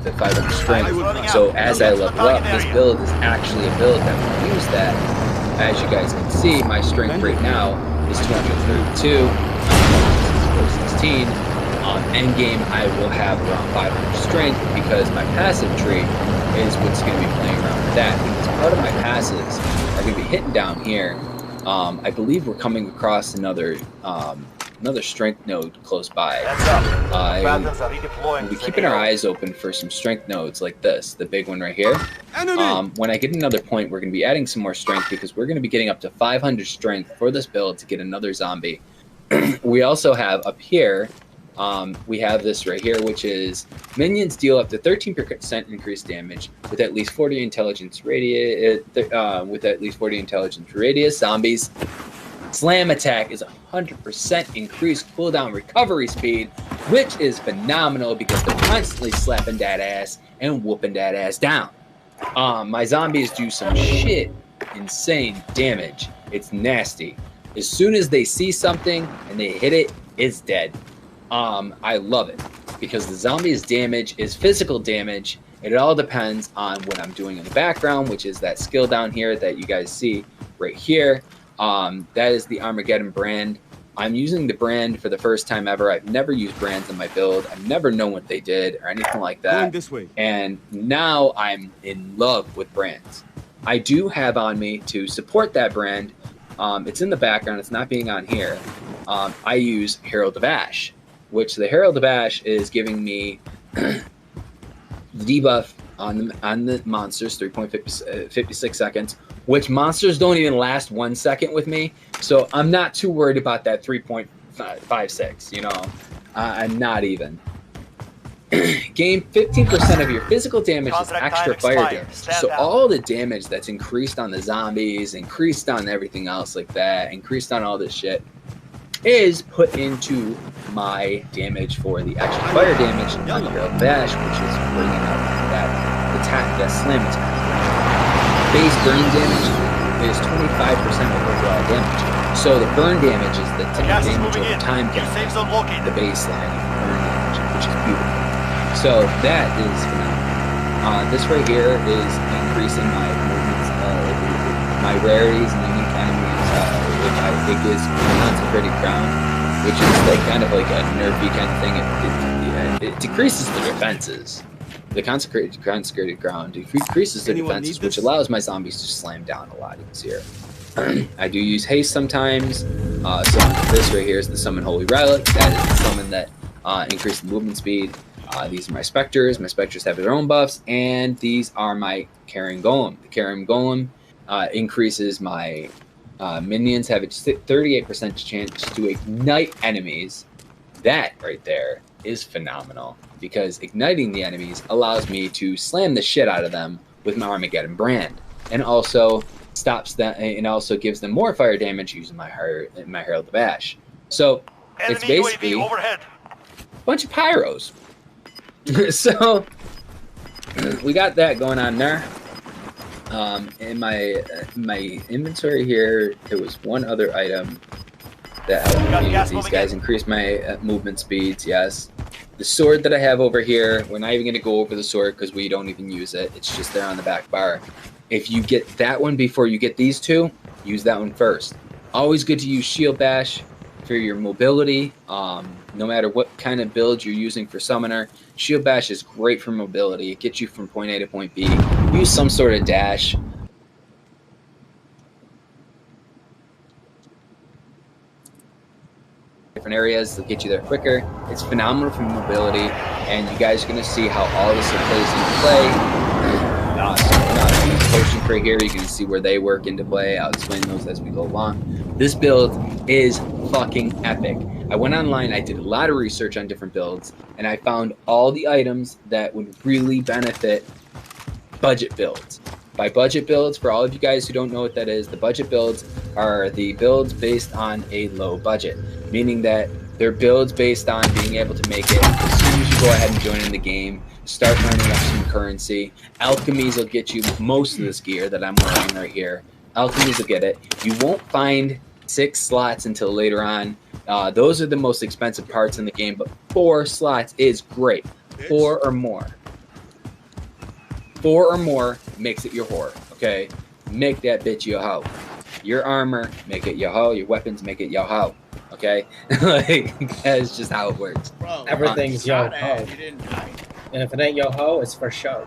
Speaker 2: the 500 strength, so as I level up, this build is actually a build that will use that. As you guys can see, my strength right now is 232, my 16. End game, I will have around 500 strength because my passive trait is what's going to be playing around with that. Because part of my passives are going to be hitting down here. I believe we're coming across another strength node close by. We'll be keeping our eyes open for some strength nodes like this, the big one right here. When I get another point, we're going to be adding some more strength because we're going to be getting up to 500 strength for this build to get another zombie. We also have up here, we have this right here, which is minions deal up to 13% increased damage with at least 40 intelligence radius. Zombies slam attack is 100% increased cooldown recovery speed, which is phenomenal because they're constantly slapping that ass and whooping that ass down. My zombies do some insane damage. It's nasty. As soon as they see something and they hit it, it's dead. I love it because the zombies damage is physical damage. It all depends on what I'm doing in the background, which is that skill down here that you guys see right here. That is the Armageddon brand. I'm using the brand for the first time ever. I've never used brands in my build. I've never known what they did or anything like that.
Speaker 7: Going this way.
Speaker 2: And now I'm in love with brands. I do have on me to support that brand. It's in the background. It's not being on here. I use Herald of Ash, which the Herald of Ash is giving me the debuff on the monsters, 3.56 seconds, which monsters don't even last 1 second with me. So I'm not too worried about that 3.56, you know, I'm not even. Gain 15% of your physical damage is extra fire damage. So all the damage that's increased on the zombies, increased on everything else like that, increased on all this shit, is put into my damage for the extra fire damage on the Herald of Ash, which is bringing up that attack, that slam attack. Base burn damage is 25% of overall damage. So the burn damage is the damage over time count, the baseline burn damage, which is beautiful. So that is phenomenal. This right here is increasing my movements, my rarities and unique enemies. It gives consecrated ground, which is like kind of like a nerfy kind of thing. It decreases the defenses. The consecrated ground decreases the defenses, which allows my zombies to slam down a lot easier. I do use haste sometimes. So this right here is the summon holy relic. That is the summon that increases the movement speed. These are my specters. My specters have their own buffs, and these are my carrying golem. The carrying golem increases my minions have a 38% chance to ignite enemies. That right there is phenomenal because igniting the enemies allows me to slam the shit out of them with my Armageddon brand, and also stops them and also gives them more fire damage using my Herald of Ash. So it's basically a bunch of pyros. So we got that going on there. In my inventory here, there was one other item that I use. These guys increase my movement speeds. Yes, the sword that I have over here, we're not even going to go over the sword because we don't even use it. It's just there on the back bar. If you get that one before you get these two, use that one first. Always good to use Shield Bash for your mobility. no matter what kind of build you're using for Summoner, Shield Bash is great for mobility. It gets you from point A to point B. Use some sort of dash. Different areas that get you there quicker. It's phenomenal for mobility, and you guys are going to see how all this plays into play. Potion crate here, you can see where they work into play. I'll explain those as we go along. This build is fucking epic. I went online, I did a lot of research on different builds, and I found all the items that would really benefit budget builds. By budget builds, for all of you guys who don't know what that is, the budget builds are the builds based on a low budget, meaning that they're builds based on being able to make it as soon as you go ahead and join in the game, start earning up some currency. Alchemies will get you most of this gear that I'm wearing right here. Alchemies will get it. You won't find 6 slots until later on. Those are the most expensive parts in the game, but 4 slots is great. 4 or more. 4 or more makes it your whore, okay? Make that bitch your hoe. Your armor, make it your hoe. Your weapons, make it your hoe, okay? Like, that's just how it works.
Speaker 8: Bro,
Speaker 1: Everything's yo
Speaker 8: shot
Speaker 1: ho.
Speaker 8: at, you didn't die.
Speaker 1: And if it ain't yo ho, it's for show.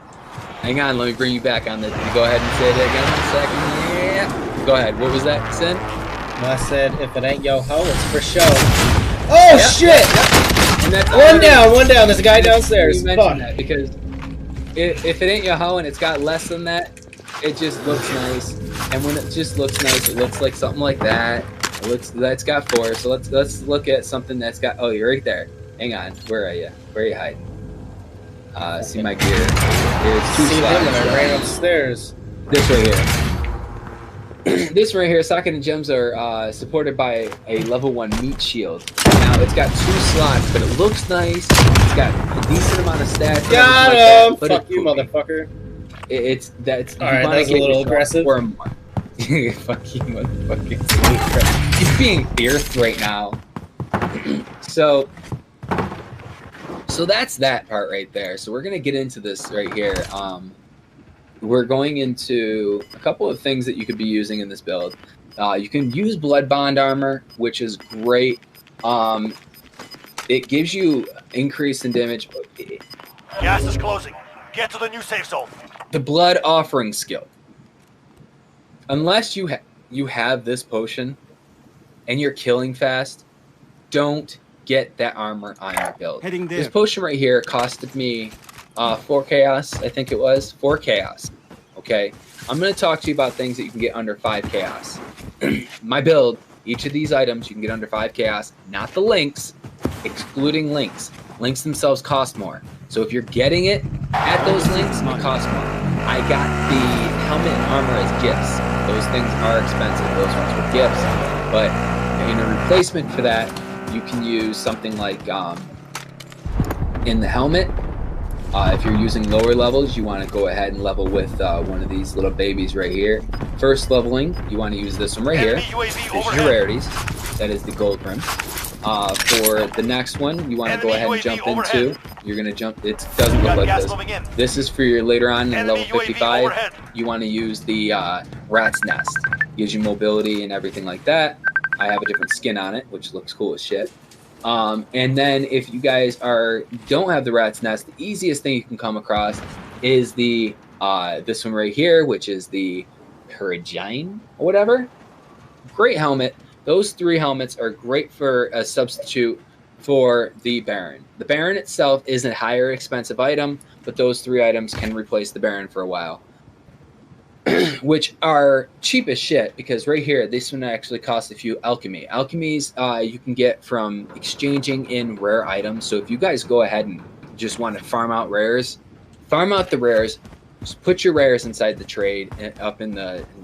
Speaker 2: Hang on, let me bring you back on the. Go ahead and say it again in a second. Yeah. Go ahead. What was that, Sin?
Speaker 1: I said, if it ain't yo ho, it's for show. Oh,
Speaker 2: Yep,
Speaker 1: shit!
Speaker 2: yep. And that's
Speaker 1: One down. There's a guy downstairs.
Speaker 2: You mentioned
Speaker 1: Fuck.
Speaker 2: that because if it ain't your hoe and it's got less than that, it just looks nice. And when it just looks nice, it looks like something like that. It looks that's got 4. So let's look at something that's got. Oh, you're right there. Hang on. Where are you? Where are you hiding? See my gear. It's 2
Speaker 1: See him
Speaker 2: slots.
Speaker 1: when I ran upstairs.
Speaker 2: This right here. This right here, Socket and Gems are supported by a level 1 meat shield. Now, it's got 2 slots, but it looks nice. It's got a decent amount of stats.
Speaker 1: Got him!
Speaker 2: But
Speaker 1: Fuck
Speaker 2: it's
Speaker 1: you,
Speaker 2: poopy.
Speaker 1: motherfucker.
Speaker 2: That's
Speaker 1: Alright,
Speaker 2: you wanna
Speaker 1: that's a
Speaker 2: get
Speaker 1: little
Speaker 2: yourself
Speaker 1: aggressive.
Speaker 2: 4 or more. Fuck you, motherfucker. He's being fierce right now. So that's that part right there. So we're gonna get into this right here. We're going into a couple of things that you could be using in this build. You can use Blood Bond armor, which is great. It gives you increase in damage.
Speaker 3: Gas is closing. Get to the new safe zone.
Speaker 2: The Blood Offering skill. Unless you have this potion and you're killing fast, don't get that armor on your build.
Speaker 7: Heading there.
Speaker 2: This potion right here costed me 4 chaos, I think it was. 4 chaos. Okay? I'm going to talk to you about things that you can get under 5 chaos. My build, each of these items you can get under 5 chaos, not the links, excluding links. Links themselves cost more. So if you're getting it at those links, it costs more. I got the helmet and armor as gifts. Those things are expensive. Those ones were gifts. But in a replacement for that, you can use something like in the helmet. If you're using lower levels, you want to go ahead and level with one of these little babies right here. First leveling, you want to use this one right here. These are your rarities. That is the gold rim. For the next one, you want to go ahead and jump into. You're going to jump. It doesn't look like this. This is for your later on in level 55. You want to use the Rat's Nest. Gives you mobility and everything like that. I have a different skin on it, which looks cool as shit. And then if you guys don't have the Rat's Nest, the easiest thing you can come across is the this one right here, which is the Perigine or whatever. Great helmet. Those 3 helmets are great for a substitute for the Baron. The Baron itself is a higher expensive item, but those 3 items can replace the Baron for a while. Which are cheap as shit, because right here, this one actually costs a few alchemy. Alchemies you can get from exchanging in rare items. So if you guys go ahead and just want to farm out rares, farm out the rares, just put your rares inside the trade and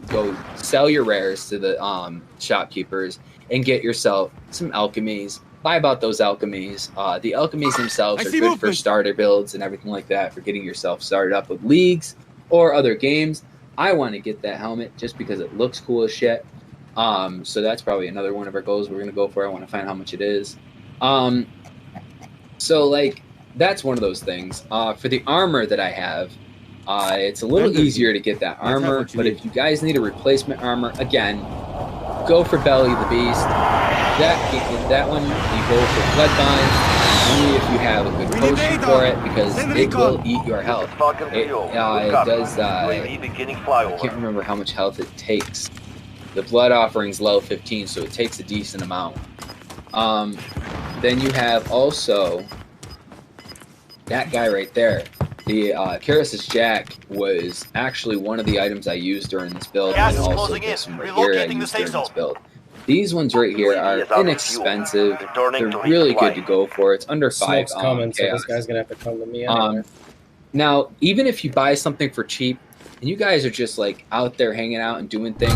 Speaker 2: go sell your rares to the shopkeepers and get yourself some alchemies. Buy about those alchemies. The alchemies themselves are good for starter builds and everything like that, for getting yourself started up with leagues or other games. I want to get that helmet just because it looks cool as shit. So that's probably another one of our goals we're going to go for. I want to find how much it is. So, like, that's one of those things. For the armor that I have, it's a little easier to get that armor. But if you guys need a replacement armor, again, go for Belly the Beast. that one, you go for blood bond only if you have a good potion for it, because it will eat your health. It does, I can't remember how much health it takes. The blood offering's level 15, so it takes a decent amount. Then you have also that guy right there. The Keresis Jack was actually one of the items I used during this build, and also this one right here I used during this build. These ones right here are inexpensive. They're really good to go for. It's under 5
Speaker 1: coming, so
Speaker 2: chaos.
Speaker 1: this guy's gonna have to come to me anyway.
Speaker 2: Now, even if you buy something for cheap, and you guys are just like out there hanging out and doing things,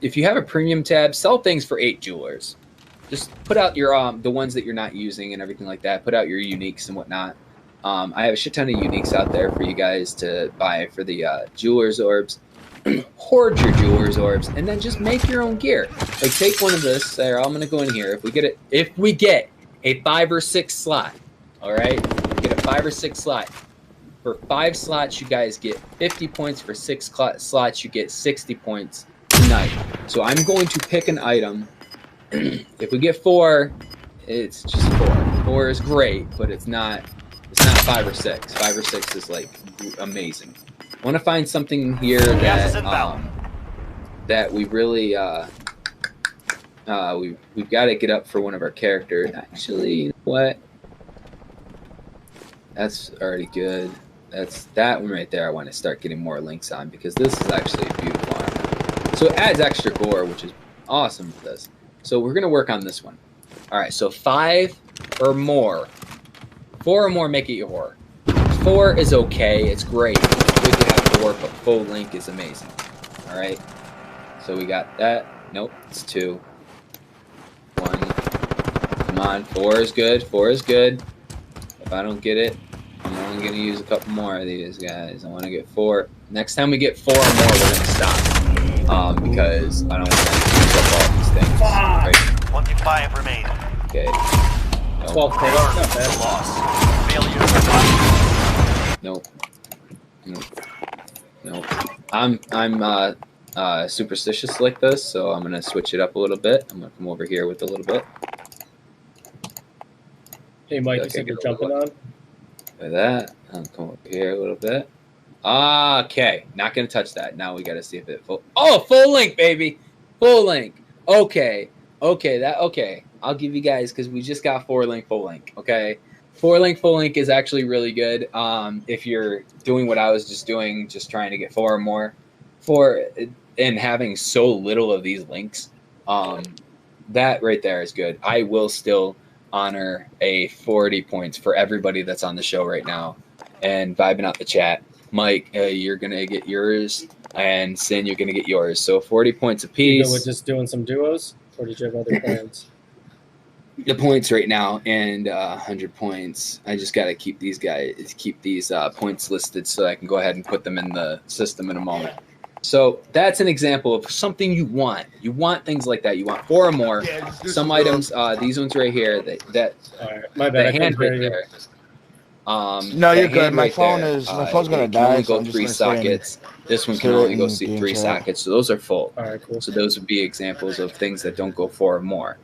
Speaker 2: if you have a premium tab, sell things for 8 jewelers. Just put out your the ones that you're not using and everything like that. Put out your uniques and whatnot. I have a shit ton of uniques out there for you guys to buy for the jewelers orbs. Hoard your jewelers orbs and then just make your own gear. Like take one of this. There, I'm gonna go in here. If we get a 5 or 6 slot, all right, get a 5 or 6 slot. For 5 slots, you guys get 50 points. For 6 slots, you get 60 points tonight. So I'm going to pick an item. If we get 4, it's just 4. 4 is great, but it's not 5 or 6. 5 or 6 is like amazing. I want to find something here that that we really we've got to get up for one of our characters. Actually, you know what? That's already good. That's that one right there. I want to start getting more links on because this is actually a beautiful armor. So it adds extra gore, which is awesome for this. So we're gonna work on this one. All right. So 5 or more. 4 or more make it your horror. 4 is okay. It's great. It's good to have 4, but full link is amazing. All right. So we got that. Nope. It's 2. 1. Come on. 4 is good. 4 is good. If I don't get it, I'm only going to use a couple more of these guys. I want to get 4. Next time we get 4 or more, we're going to stop. Because I don't want to use up all these things. Right?
Speaker 3: 25 remain.
Speaker 2: Okay. Nope.
Speaker 1: 12 points. Not bad.
Speaker 3: Loss. Failure.
Speaker 2: Nope. Nope. I'm superstitious like this, so I'm going to switch it up a little bit. I'm going to come over here with a little bit.
Speaker 1: Hey, Mike, you said you're jumping on?
Speaker 2: Like that. I'll come over here a little bit. Okay. Not going to touch that. Now we got to see if it full. Oh, full link, baby. Full link. Okay. Okay. I'll give you guys, because we just got 4 link, full link. Okay. 4 link, full link is actually really good. If you're doing what I was just doing, just trying to get 4 or more, and having so little of these links, that right there is good. I will still honor a 40 points for everybody that's on the show right now and vibing out the chat. Mike, you're gonna get yours, and Sin, you're gonna get yours. So 40 points apiece.
Speaker 1: You go with just doing some duos, or did you have other plans?
Speaker 2: The points right now, and 100 points. I just gotta keep these points listed so I can go ahead and put them in the system in a moment. So that's an example of something you want. You want things like that. You want 4 or more.
Speaker 8: Yeah,
Speaker 2: Some items, these ones right here, that
Speaker 1: All right, my bad. I
Speaker 2: the hand
Speaker 1: couldn't
Speaker 2: right
Speaker 1: hear you.
Speaker 2: there.
Speaker 9: No, you're
Speaker 2: that
Speaker 9: good.
Speaker 2: hand
Speaker 9: My
Speaker 2: right
Speaker 9: phone
Speaker 2: there,
Speaker 9: is my phone's gonna
Speaker 2: it can only
Speaker 9: die. So
Speaker 2: go
Speaker 9: I'm just
Speaker 2: 3
Speaker 9: gonna stay in.
Speaker 2: sockets. This one can
Speaker 9: Put it
Speaker 2: only go
Speaker 9: in
Speaker 2: 3
Speaker 9: game chat.
Speaker 2: sockets. So those are full.
Speaker 1: All right, cool.
Speaker 2: So those would be examples of things that don't go 4 or more.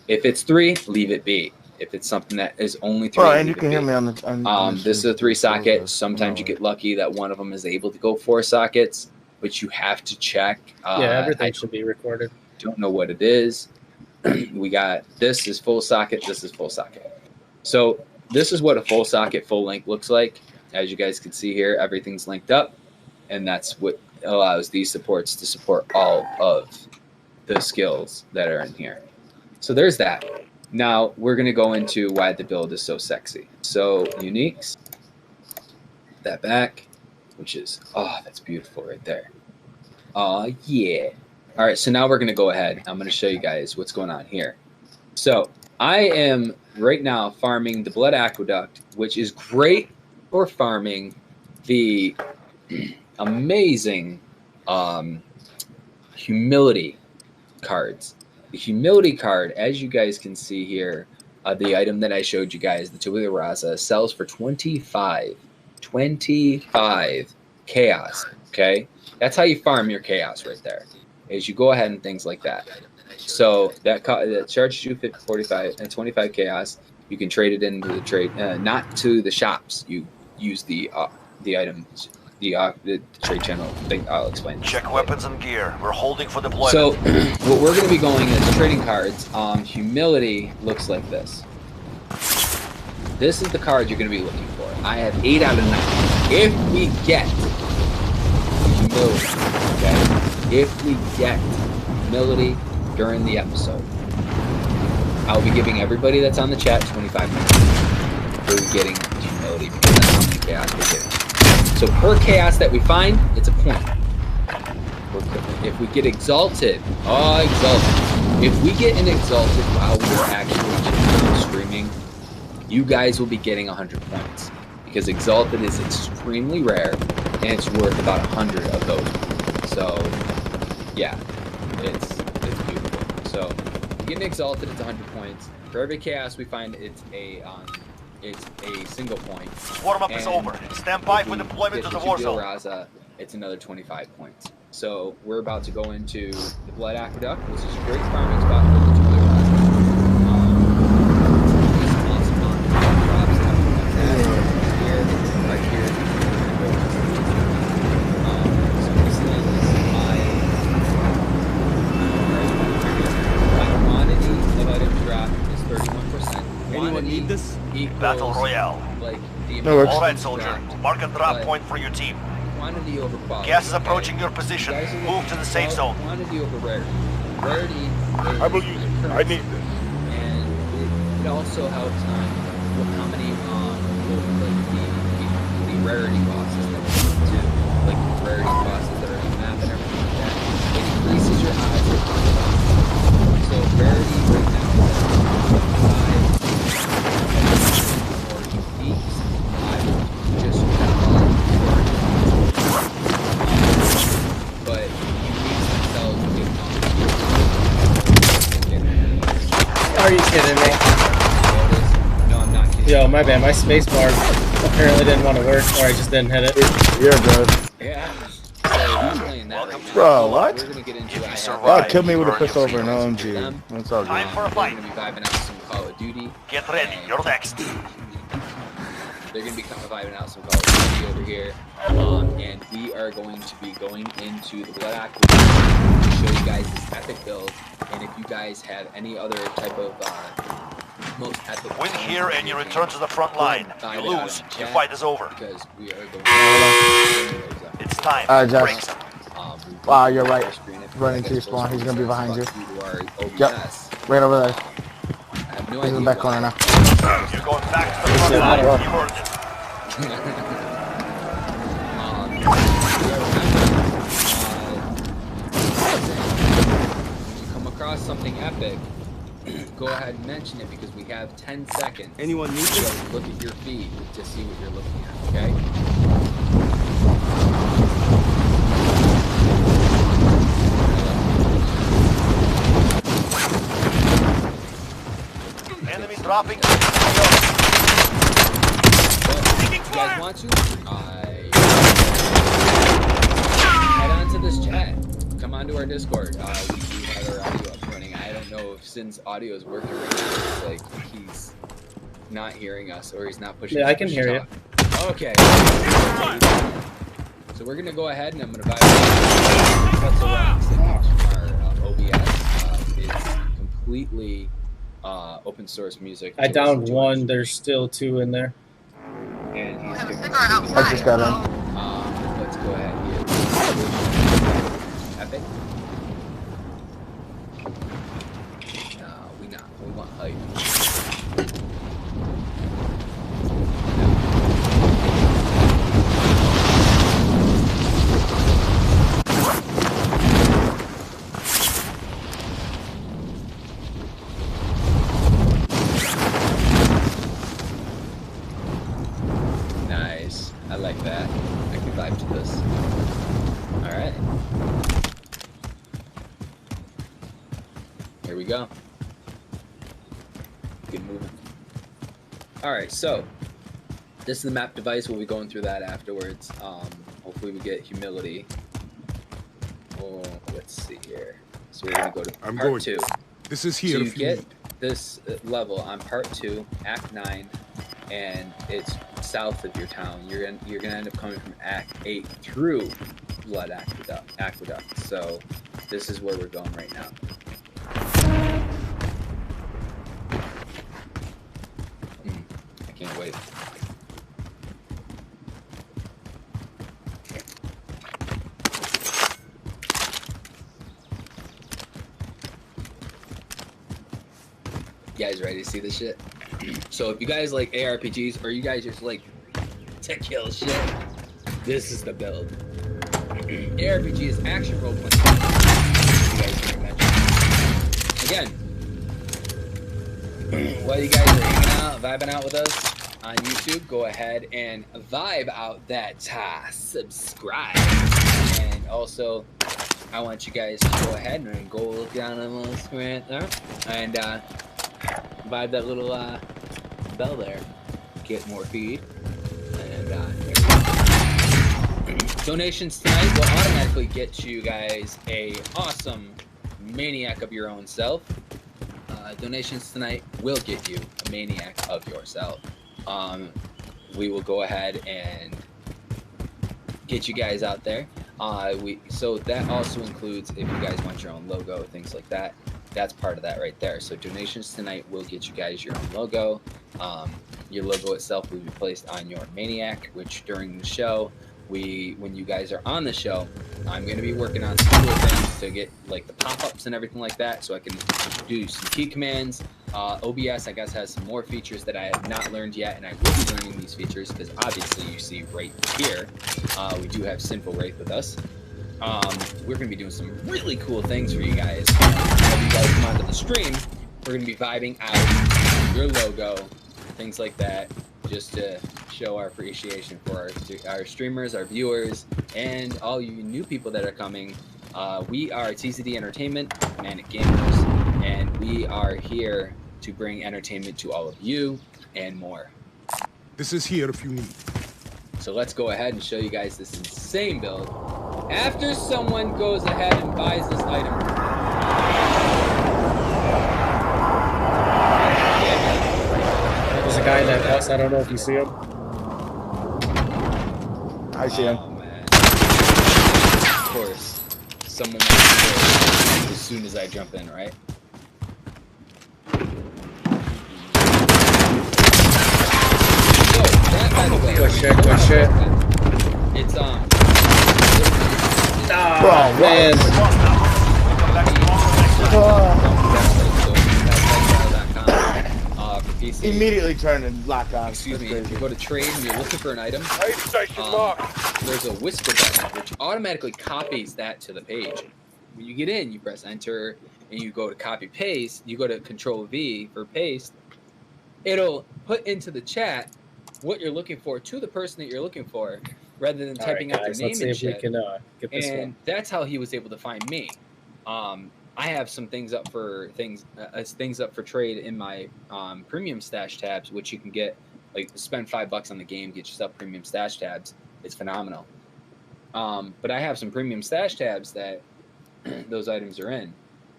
Speaker 2: If it's 3, leave it be. If it's something that is only 3,
Speaker 9: Well, and you
Speaker 2: leave it
Speaker 9: can hear
Speaker 2: be.
Speaker 9: me on the. On
Speaker 2: This is a 3 socket. Sometimes you get lucky that one of them is able to go 4 sockets, but you have to check.
Speaker 1: Yeah, everything should be recorded.
Speaker 2: Don't know what it is. We got this is full socket. This is full socket. So this is what a full socket, full link looks like. As you guys can see here, everything's linked up, and that's what allows these supports to support all of the skills that are in here. So there's that. Now we're going to go into why the build is so sexy. So uniques, that back, which is, oh, that's beautiful right there. Oh, yeah. All right, so now we're going to go ahead. I'm going to show you guys what's going on here. So I am right now farming the Blood Aqueduct, which is great for farming the amazing humility cards. The humility card, as you guys can see here, the item that I showed you guys, the Tabula Rasa, sells for 25 chaos. Okay, that's how you farm your chaos right there. Is you go ahead and things like that. So that charge 245 and 25 chaos. You can trade it into the trade, not to the shops. You use the items, the trade channel thing. I'll explain.
Speaker 3: Check weapons and gear. We're holding for deployment.
Speaker 2: So what we're going to be going is trading cards. Humility looks like this. This is the card you're going to be looking for. I have 8 out of 9. If we get humility, okay? If we get humility during the episode, I'll be giving everybody that's on the chat 25 minutes for getting humility because that's how many chaos we're getting. So per chaos that we find, it's a point. If we get exalted, if we get an exalted while we're actually streaming, you guys will be getting 100 points because exalted is extremely rare and it's worth about 100 of those. So yeah, it's beautiful. So getting exalted, it's 100 points. For every chaos we find, it's a single point.
Speaker 3: Warm up is over. Stand by for deployment to the war zone.
Speaker 2: Raza, it's another 25 points. So we're about to go into the Blood Aqueduct, which is a great farming spot for the Jubilee Raza. Right here. So this thing is my quantity of items drop is 31%.
Speaker 7: Anyone need this?
Speaker 3: Battle Royale.
Speaker 2: Like the
Speaker 3: All right, soldier. Mark a drop point for your team.
Speaker 2: Quantity over quality.
Speaker 3: Gas is approaching your position. Move to the safe zone.
Speaker 2: Quantity over rarity. Rarity.
Speaker 8: I will use it. I need this.
Speaker 2: And it also helps on how many the rarity bosses that we do, like the rarity bosses that are on the map and everything like that. It increases your odds of bosses. So rarity right now is 5 or uniques. I would just but uniques themselves
Speaker 1: Are you kidding me?
Speaker 2: No, I'm not kidding.
Speaker 1: Yo, my bad. My space bar apparently didn't want to work, or I just didn't hit it.
Speaker 8: You're good.
Speaker 2: Yeah. So he's playing that right now.
Speaker 8: Bro, what?
Speaker 2: We're gonna get into it.
Speaker 8: Oh, kill me with a pistol over an OMG. That's all
Speaker 3: Time
Speaker 8: good.
Speaker 3: for a
Speaker 2: They're
Speaker 3: fight.
Speaker 2: gonna be vibing out some Call of Duty.
Speaker 3: Get ready. You're next.
Speaker 2: They're gonna be vibing out some Call of Duty over here. And we are going to be going into the Blood Aqueduct to show you guys this epic build. And if you guys have any other type of most epic
Speaker 3: Win here and you return to the front line. You lose, your fight is over.
Speaker 2: because we are going
Speaker 3: It's time.
Speaker 8: Josh.
Speaker 3: Break.
Speaker 8: Wow, you're right. Running to your spawn. He's gonna be behind you. Yep. Right over there.
Speaker 2: I have no
Speaker 8: He's in
Speaker 2: idea
Speaker 8: the back
Speaker 2: why.
Speaker 8: corner now.
Speaker 3: You're going back to the front line. You earned it.
Speaker 2: When you come across something epic, go ahead and mention it because we have 10 seconds.
Speaker 7: Anyone need
Speaker 2: to
Speaker 7: this?
Speaker 2: look at your feed to see what you're looking at, okay?
Speaker 3: Enemy dropping.
Speaker 2: If you guys want to, head on to this chat. Come on to our Discord. We do have our audio up running. I don't know if Sin's audio is working right now. It's like he's not hearing us or he's not pushing.
Speaker 1: Yeah, I can hear you.
Speaker 2: Okay. So we're gonna go ahead and I'm gonna buy our OBS. It's completely open source music.
Speaker 1: I downed one. There's still 2 in there.
Speaker 2: And he's giving
Speaker 8: I just got in.
Speaker 2: let's go ahead and epic. No, we want hype. Nice. I like that. I can vibe to this. Alright. Here we go. Get moving. Alright, so this is the map device. We'll be going through that afterwards. Hopefully we get humility. Oh, let's see here. So we're gonna go to part 2.
Speaker 7: This is
Speaker 9: So
Speaker 7: here
Speaker 9: you
Speaker 7: if you
Speaker 9: get
Speaker 7: need.
Speaker 9: this level on part 2, Act 9, and it's south of your town. You're gonna end up coming from Act 8 through Blood Aqueduct. So this is where we're going right now. I can't wait. You guys ready to see this shit? So if you guys like ARPGs or you guys just like to kill shit, this is the build. ARPG is action role playing. You guys can mention. Again, while you guys are hanging out, vibing out with us on YouTube, go ahead and vibe out that subscribe. And also, I want you guys to go ahead and go look down on the little screen there and vibe that little bell there. Get more feed. And donations tonight will automatically get you guys a awesome maniac of your own self. Donations tonight will get you a maniac of yourself. We will go ahead and get you guys out there. So that also includes if you guys want your own logo, things like that. That's part of that right there. So donations tonight will get you guys your own logo. Your logo itself will be placed on your maniac, which during the show, when you guys are on the show, I'm going to be working on some cool things to get like the pop-ups and everything like that, so I can do some key commands. OBS, I guess, has some more features that I have not learned yet, and I will be learning these features because obviously you see right here, we do have Sinful Wraith with us. We're going to be doing some really cool things for you guys. Whenever you guys come onto the stream, we're going to be vibing out your logo, things like that, just to show our appreciation for our streamers, our viewers, and all you new people that are coming. We are TCD Entertainment, Manic Gamers, and we are here to bring entertainment to all of you and more.
Speaker 7: This is here if you need.
Speaker 9: So let's go ahead and show you guys this insane build after someone goes ahead and buys this item.
Speaker 1: There's a guy in that house. I don't know if you see him.
Speaker 8: I see him.
Speaker 9: Oh, man. Of course, someone wants to go as soon as I jump in, right? So that, by the way,
Speaker 1: Good shit, good shit.
Speaker 9: It's
Speaker 1: Oh, man.
Speaker 8: Immediately turned and locked on.
Speaker 9: Excuse me, if you go to trade and you're looking for an item,
Speaker 3: Aid station marked.
Speaker 9: there's a whisper button which automatically copies that to the page. When you get in, you press enter and you go to copy paste, you go to Control V for paste, it'll put into the chat what you're looking for to the person that you're looking for rather than typing out their name
Speaker 1: let's see
Speaker 9: and
Speaker 1: if we
Speaker 9: shit.
Speaker 1: can get this
Speaker 9: And
Speaker 1: one.
Speaker 9: that's how he was able to find me. I have some things up for things up for trade in my premium stash tabs, which you can get. Like, spend $5 on the game, get yourself premium stash tabs. It's phenomenal. But I have some premium stash tabs that those items are in.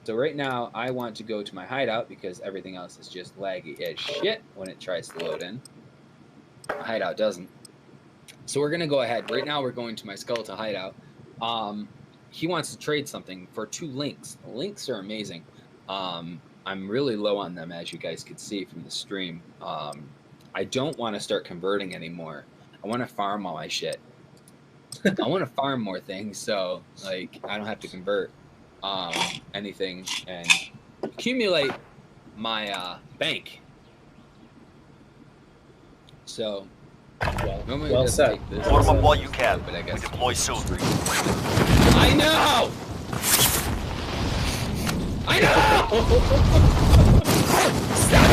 Speaker 9: So right now, I want to go to my hideout because everything else is just laggy as shit when it tries to load in. My hideout doesn't. So we're gonna go ahead. Right now, we're going to my skeletal hideout. He wants to trade something for 2 links. The links are amazing. I'm really low on them, as you guys could see from the stream. I don't want to start converting anymore. I want to farm all my shit. I want to farm more things, so like I don't have to convert anything and accumulate my bank. So,
Speaker 1: Well said.
Speaker 3: Warm up while you can.
Speaker 9: But I guess
Speaker 3: Deploy soon.
Speaker 9: I know. I know. Stop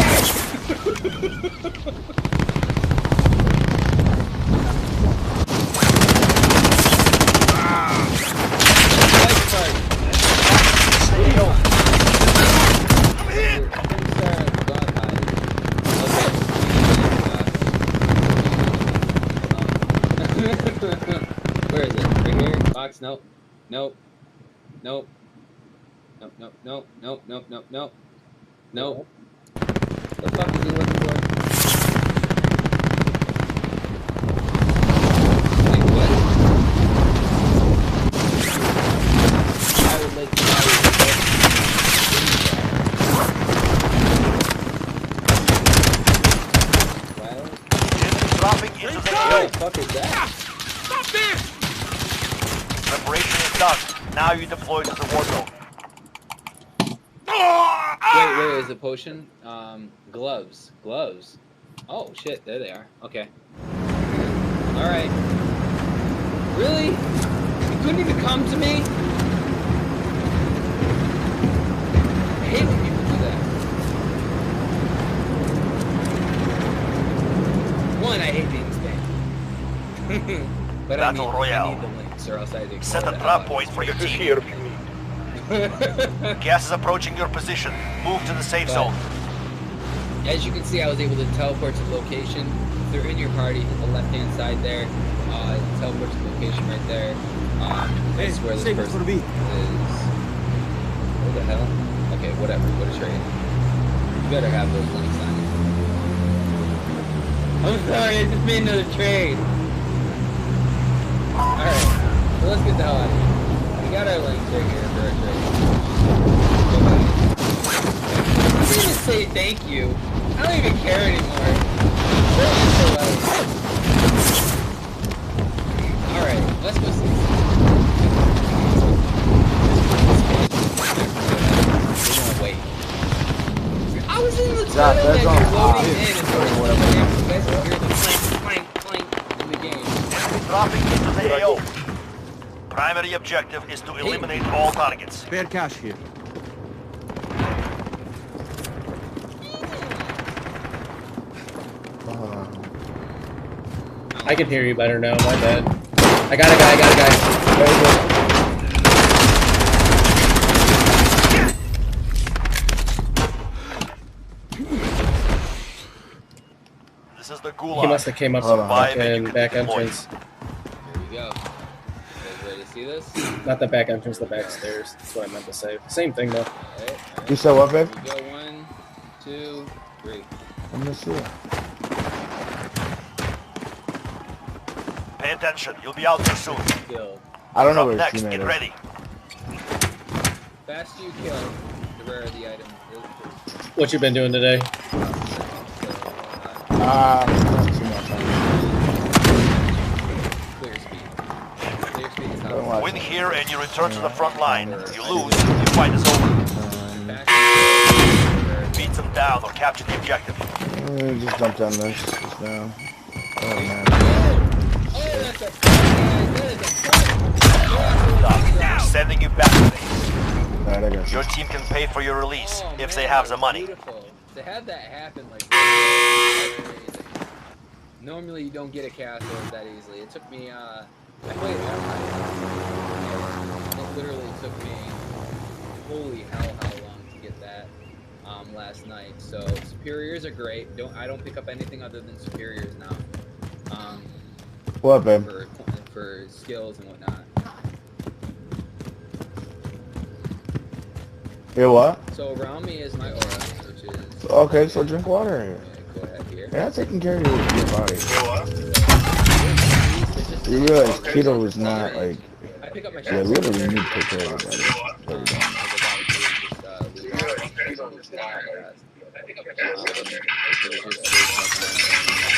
Speaker 9: Where is it? Right here? Box? Nope. Nope. Nope. Nope, nope, nope, nope, nope, nope, nope. No. The fuck is he looking for? Wait, what? I would like to know.
Speaker 3: Dropping into the
Speaker 9: What the fuck is that?
Speaker 3: Preparation is done. Now you deploy to the war zone.
Speaker 9: Wait, is the potion? Gloves. Gloves. Oh, shit, there they are. Okay. Alright. Really? You couldn't even come to me? I hate when people do that. One, I hate being spammed. But
Speaker 3: Battle
Speaker 9: I
Speaker 3: Royale.
Speaker 9: need the links, or else I'd ignore
Speaker 3: Set a
Speaker 9: the
Speaker 3: trap
Speaker 9: hell out
Speaker 3: point for your
Speaker 7: This is
Speaker 3: team.
Speaker 7: here if you need.
Speaker 3: Gas is approaching your position. Move to the safe zone.
Speaker 9: As you can see, I was able to teleport to the location. If they're in your party, hit the left-hand side there. Teleport to the location right there. That's where this person is. What the hell? Okay, whatever. What a trade. You better have those links on you. I'm sorry, I just made another trade. Alright, so let's get the hell out of here. We got our links right here for our trade. Go back. I didn't even say thank you. I don't even care anymore. Alright, let's go see. We're gonna wait. I was in the toilet and you're loading in and you guys can hear the clank, clank, clank in the game.
Speaker 3: Dropping into the AO. Primary objective is to eliminate all targets.
Speaker 7: Spare cash here.
Speaker 1: I can hear you better now, my bad. I got a guy, Very
Speaker 3: This is the
Speaker 1: good.
Speaker 3: Gulag.
Speaker 1: He must have came up
Speaker 8: Hold
Speaker 1: some
Speaker 8: on.
Speaker 1: fucking back entrance.
Speaker 9: Here we go. You guys ready to see this?
Speaker 1: Not the back entrance, the back stairs. That's what I meant to say. Same thing though.
Speaker 9: Alright.
Speaker 8: You said what, babe?
Speaker 9: Here we go. 1, 2, 3.
Speaker 8: I'm gonna see it.
Speaker 3: Pay attention. You'll be out there soon.
Speaker 9: Kill.
Speaker 8: I don't know
Speaker 3: Up
Speaker 8: where his
Speaker 3: next,
Speaker 8: teammate
Speaker 3: get
Speaker 8: is.
Speaker 3: ready.
Speaker 9: Faster you kill, the rarer the item.
Speaker 1: What you been doing today?
Speaker 8: Not too much.
Speaker 9: Clear speed. Clear speed is
Speaker 8: Don't
Speaker 9: how
Speaker 8: watch
Speaker 3: Win
Speaker 8: it.
Speaker 3: here and you return to the front line. You lose, your fight is over. Beat them down or capture the objective.
Speaker 8: Just jump down this just now. Oh man.
Speaker 3: We're sending you back to base.
Speaker 8: Alright, I got you.
Speaker 3: Your team can pay for your release
Speaker 9: Oh,
Speaker 3: if
Speaker 9: man,
Speaker 3: they have the money.
Speaker 9: beautiful. To have that happen like normally you don't get a castle that easily. It took me I played last night. It literally took me holy hell how long to get that last night. So superiors are great. I don't pick up anything other than superiors now.
Speaker 8: What, babe?
Speaker 9: For skills and whatnot.
Speaker 8: You what?
Speaker 9: So around me is my aura, which is
Speaker 8: Okay, so drink water here.
Speaker 9: go ahead here.
Speaker 8: You're not taking care of your body. You realize keto is not like.
Speaker 9: I pick up my
Speaker 8: Yeah, we really need to take care of our body.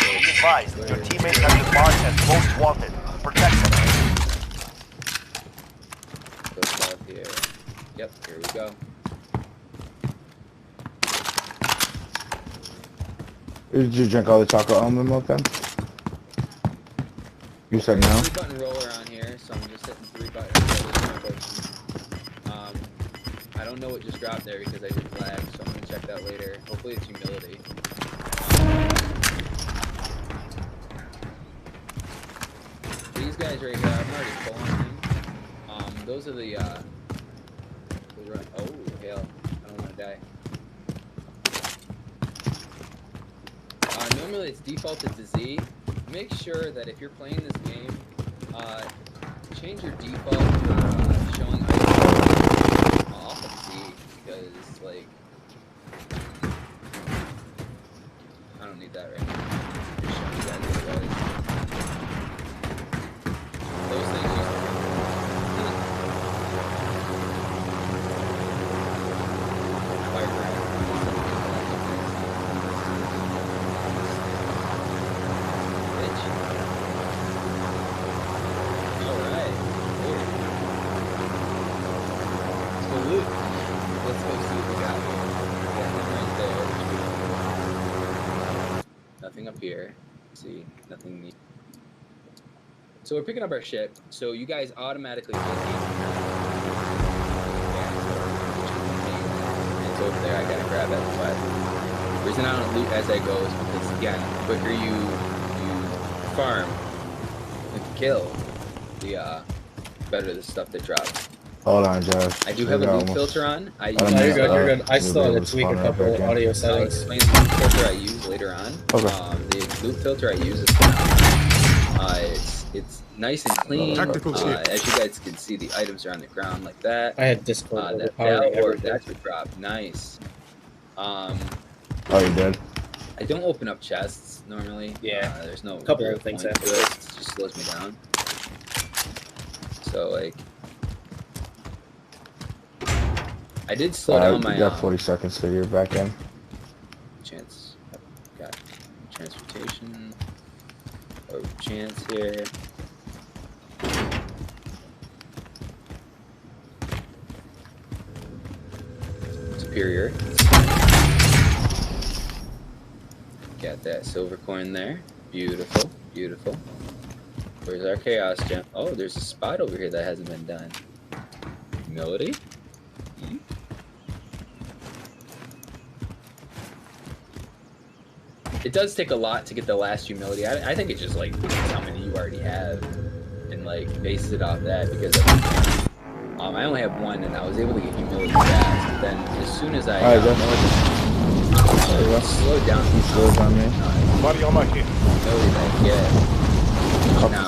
Speaker 3: Be advised, your teammates have been marked as most wanted. Protect them.
Speaker 9: Go south here. Yep, here we go.
Speaker 8: Did you drink all the chocolate almond milk then? You said no?
Speaker 9: 3-button roller on here, so I'm just hitting 3 buttons. I don't know what just dropped there because I did lag, so I'm gonna check that later. Hopefully it's humility. These guys right here, I'm already pulling them. Those are the oh hell, I don't want to die. Normally it's defaulted to Z. Make sure that if you're playing this game, change your default for showing items off of Z, because like don't need that right now. Just show you guys what it was. Those things used to be. Fire brand. Bitch. Alright. Let's go loot. Let's go see what we got here. Yeah, right there. Nothing up here. Let's see, nothing neat. So we're picking up our ship. So you guys automatically get the it's over there. I gotta grab it. But the reason I don't loot as I go is because again, the quicker you farm and kill, the better the stuff that drops.
Speaker 8: Hold on, Josh.
Speaker 9: I do have a loot filter on.
Speaker 1: No, you're good. You're good. I still had to tweak a couple audio
Speaker 9: I'll
Speaker 1: settings.
Speaker 9: explain the loot filter I use later on.
Speaker 8: Okay.
Speaker 9: The loot filter I use is it's nice and clean.
Speaker 7: Tactical chip.
Speaker 9: As you guys can see, the items are on the ground like that.
Speaker 1: I had Discord
Speaker 9: That
Speaker 1: overpowering
Speaker 9: or
Speaker 1: everything.
Speaker 9: that's what dropped. Nice.
Speaker 8: Oh, you did?
Speaker 9: I don't open up chests normally.
Speaker 1: Yeah.
Speaker 9: There's no
Speaker 1: Couple
Speaker 9: real
Speaker 1: of things
Speaker 9: point
Speaker 1: after
Speaker 9: to it.
Speaker 1: this.
Speaker 9: It just slows me down. So like, I did slow down my
Speaker 8: You got 40 seconds to get back in.
Speaker 9: chance. Got transportation. Or chance here. Superior. Got that silver coin there. Beautiful, beautiful. Where's our chaos gem? Oh, there's a spot over here that hasn't been done. Humility. Hmm? It does take a lot to get the last humility. I think it's just like how many you already have, and like base it off that because I only have one, and I was able to get humility fast. But then as soon as I slowed down,
Speaker 8: He slowed on me.
Speaker 5: Buddy on my kid.
Speaker 9: humility that I get now.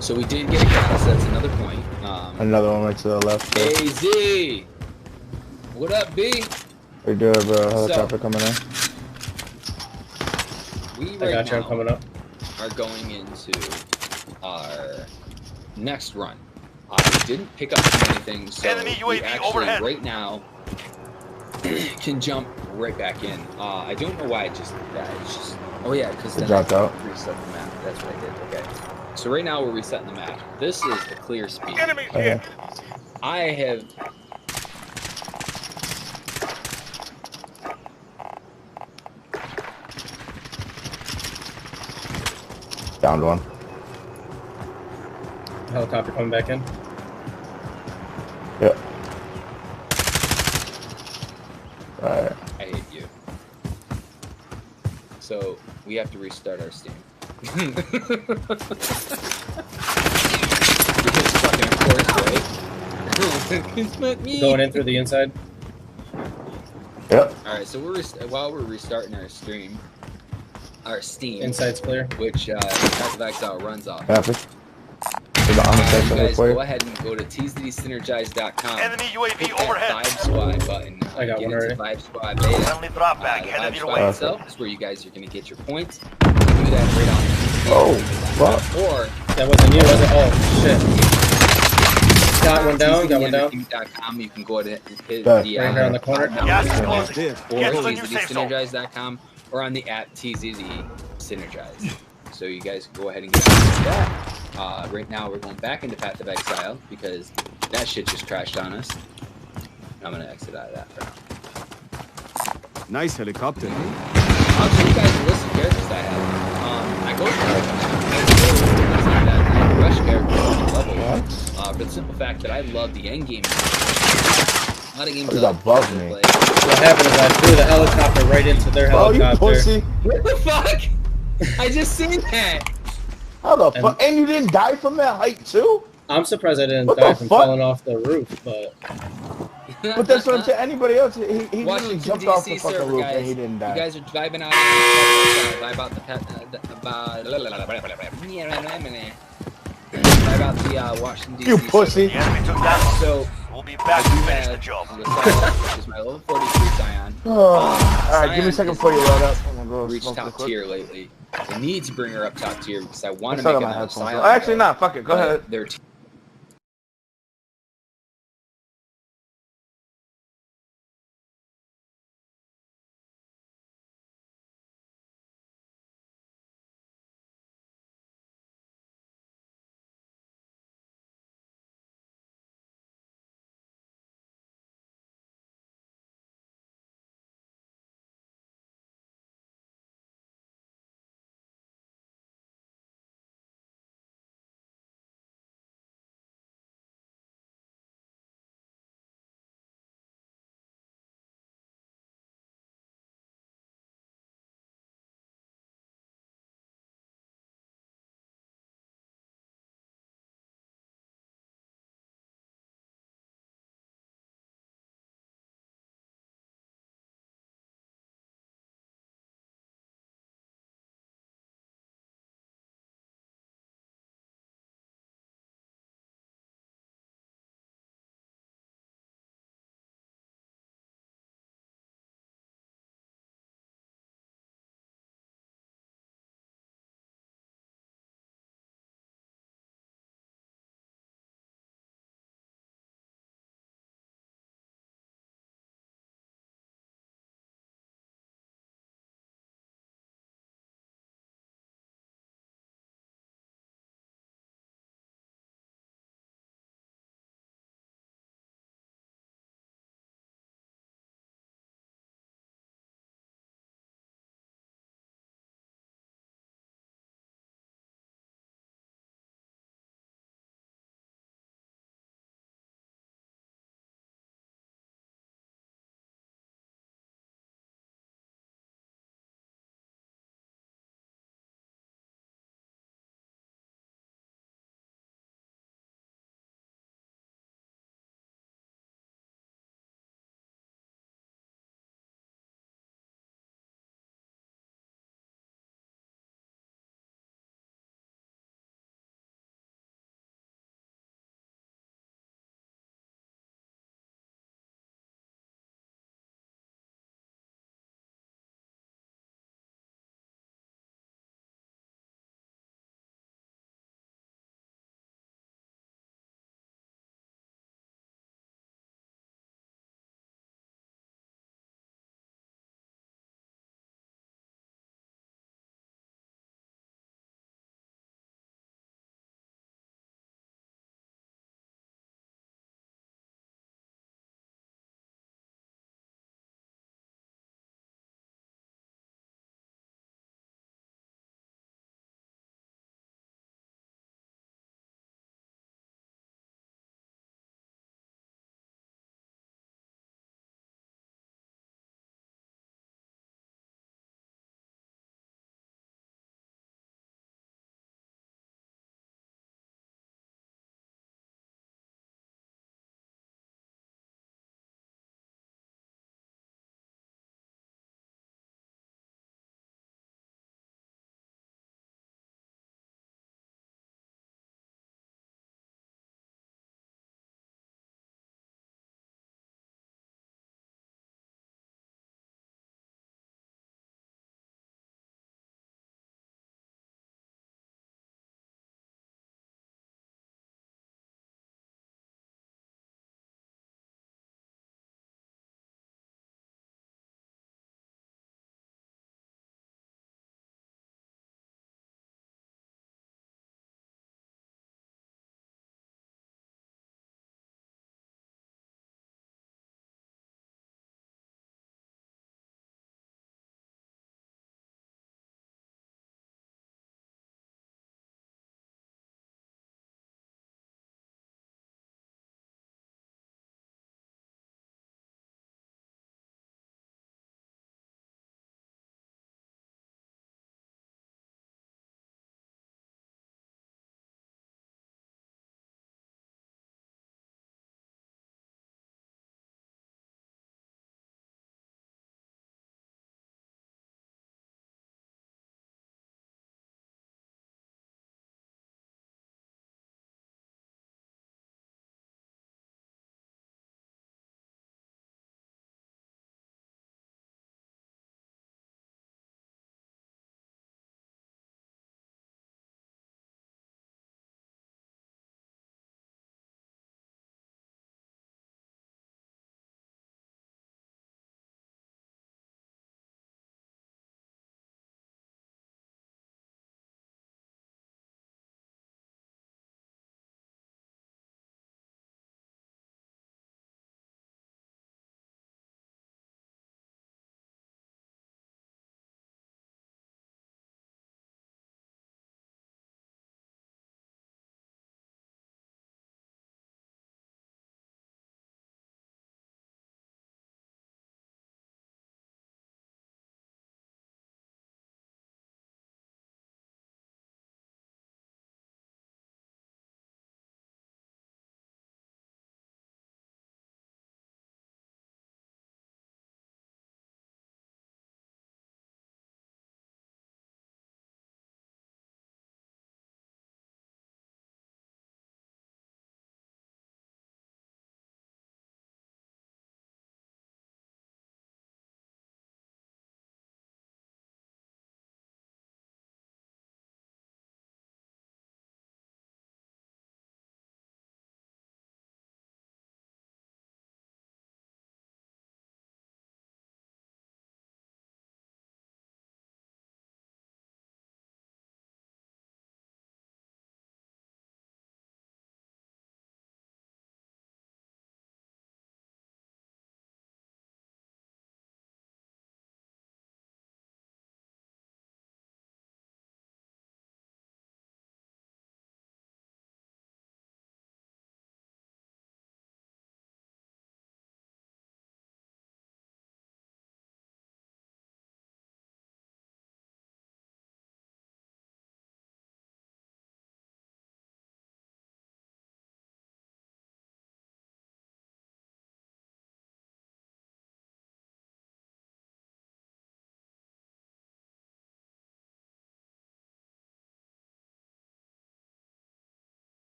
Speaker 9: So we did get a cast. That's another point.
Speaker 8: Another one right to the left. There.
Speaker 9: AZ, what up, B?
Speaker 8: What you doing, bro? Helicopter coming in.
Speaker 9: We
Speaker 1: I
Speaker 9: right
Speaker 1: got you. I'm
Speaker 9: now
Speaker 1: coming up.
Speaker 9: are going into our next run. We didn't pick up too many things, so
Speaker 3: Enemy
Speaker 9: we
Speaker 3: UAV
Speaker 9: actually
Speaker 3: overhead.
Speaker 9: right now can jump right back in. I don't know why I just did that. It's just yeah, because
Speaker 8: It
Speaker 9: then
Speaker 8: dropped
Speaker 9: I
Speaker 8: out.
Speaker 9: reset the map. That's what I did. Okay. So right now we're resetting the map. This is the clear speed.
Speaker 3: Enemies
Speaker 8: Okay.
Speaker 3: here.
Speaker 9: I have
Speaker 8: Downed one.
Speaker 1: Helicopter coming back in.
Speaker 8: Yep. Alright.
Speaker 9: I hate you. So we have to restart our Steam. Because fucking of course, right? It's not me.
Speaker 1: Going in through the inside.
Speaker 8: Yep.
Speaker 9: All right, so while we're restarting our stream, our Steam,
Speaker 1: Inside's clear.
Speaker 9: which Path of Exile runs off.
Speaker 8: Happy. To the honor
Speaker 9: You
Speaker 8: section
Speaker 9: guys
Speaker 8: for
Speaker 9: go
Speaker 8: you.
Speaker 9: ahead and go to tzsynergize.com.
Speaker 3: Enemy
Speaker 9: Hit
Speaker 3: UAV
Speaker 9: that
Speaker 3: overhead.
Speaker 9: Vibe Squad button.
Speaker 1: I got
Speaker 9: Get
Speaker 1: one
Speaker 9: into
Speaker 1: already.
Speaker 9: Vibe Squad beta.
Speaker 3: Friendly drop back.
Speaker 9: The
Speaker 3: Headed
Speaker 9: Vibe
Speaker 3: your
Speaker 9: Squad
Speaker 3: way.
Speaker 9: itself is where you guys are going to get your points. You can do that right on the
Speaker 8: Oh, fuck.
Speaker 9: Or
Speaker 1: That wasn't you, was it? Oh, shit. Got one down, got one down.
Speaker 9: tzsynergize.com, you can go to hit the
Speaker 8: Right
Speaker 1: here on the corner.
Speaker 3: Gas is closing.
Speaker 7: There.
Speaker 9: or
Speaker 3: Get to the new safe zone.
Speaker 9: tzsynergize.com or on the app TZD Synergize. So you guys go ahead and get into that. Right now we're going back into Path of Exile because that shit just crashed on us. I'm gonna exit out of that for now.
Speaker 7: Nice helicopter.
Speaker 9: I'll show you guys the list of characters that I have. I go through I rush characters on level for the simple fact that I love the end game. A lot of games
Speaker 8: Oh, you
Speaker 9: I
Speaker 8: got above
Speaker 9: to
Speaker 8: me.
Speaker 9: play.
Speaker 1: What happened is I threw the helicopter right into their
Speaker 8: Oh, you
Speaker 1: helicopter.
Speaker 8: pussy.
Speaker 9: What the fuck? I just seen that.
Speaker 8: How the fuck? And you didn't die from that height, too?
Speaker 1: I'm surprised I didn't
Speaker 8: What
Speaker 1: die
Speaker 8: the
Speaker 1: from
Speaker 8: fuck?
Speaker 1: falling off the roof, but
Speaker 8: But that's what I'm saying. Anybody else, he literally
Speaker 9: Washington,
Speaker 8: jumped off the
Speaker 9: D.C.
Speaker 8: fucking
Speaker 9: server,
Speaker 8: roof
Speaker 9: guys.
Speaker 8: and he didn't
Speaker 9: You
Speaker 8: die.
Speaker 9: guys are vibing out. Vibe out the vibe out the Washington D.C.
Speaker 8: You pussy.
Speaker 3: The enemy took that one.
Speaker 9: So
Speaker 3: We'll be
Speaker 9: I
Speaker 3: back
Speaker 9: do
Speaker 3: to finish
Speaker 9: have
Speaker 3: the job.
Speaker 9: the Sqad, which is my level 40
Speaker 8: Alright, give me a
Speaker 9: Scion
Speaker 8: second
Speaker 9: has
Speaker 8: before you load up. I'm gonna go
Speaker 9: reached
Speaker 8: smoke real
Speaker 9: top
Speaker 8: quick.
Speaker 9: tier lately. I need to bring her up top tier because I want
Speaker 8: I
Speaker 9: to
Speaker 8: still
Speaker 9: make
Speaker 8: got my
Speaker 9: another
Speaker 8: headphones.
Speaker 9: Scion.
Speaker 8: Actually, nah, fuck it. Go ahead.
Speaker 9: Their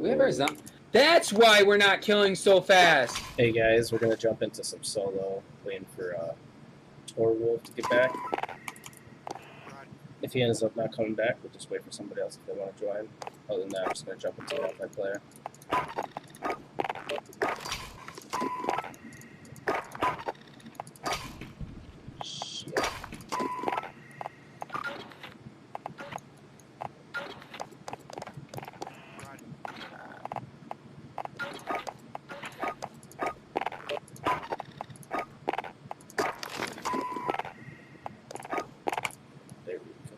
Speaker 9: We have our zombie. That's why we're not killing so fast.
Speaker 1: Hey guys, we're gonna jump into some solo, waiting for Torwolf to get back. If he ends up not coming back, we'll just wait for somebody else if they want to join. Other than that, I'm just gonna jump into a multiplayer. Shit. There we go.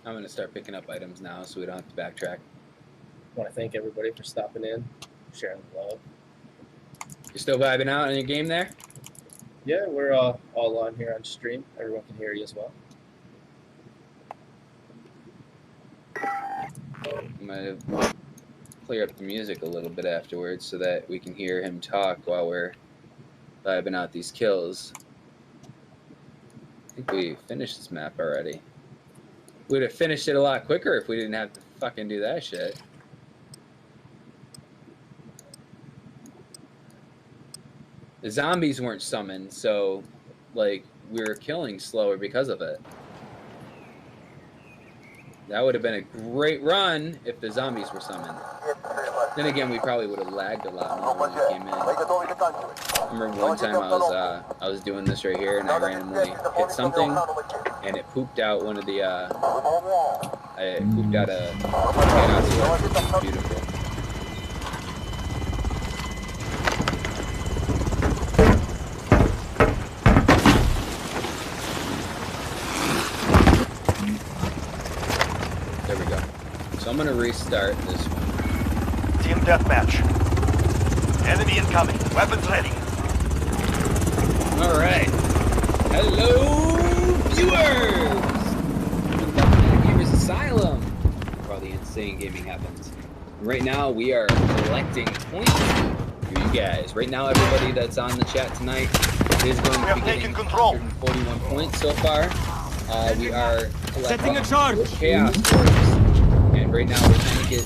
Speaker 9: I'm gonna start picking up items now so we don't have to backtrack.
Speaker 1: I want to thank everybody for stopping in, sharing the love.
Speaker 9: You're still vibing out on your game there?
Speaker 1: Yeah, we're all on here on stream. Everyone can hear you as well.
Speaker 9: I'm gonna clear up the music a little bit afterwards so that we can hear him talk while we're vibing out these kills. I think we finished this map already. We'd have finished it a lot quicker if we didn't have to fucking do that shit. The zombies weren't summoned, so, like, we were killing slower because of it. That would have been a great run if the zombies were summoned. Then again, we probably would have lagged a lot more when we came in. I remember one time I was doing this right here, and I randomly hit something, and it pooped out one of the, it pooped out a chaos. It was beautiful. There we go. So I'm gonna restart this one.
Speaker 3: Team deathmatch. Enemy incoming. Weapons ready.
Speaker 9: Alright. Hello, viewers! Welcome back to Gamers Asylum, where all the insane gaming happens. Right now, we are collecting points for you guys. Right now, everybody that's on the chat tonight is going to be getting 141 points so far. We are collecting chaos points. And right now, we're trying to get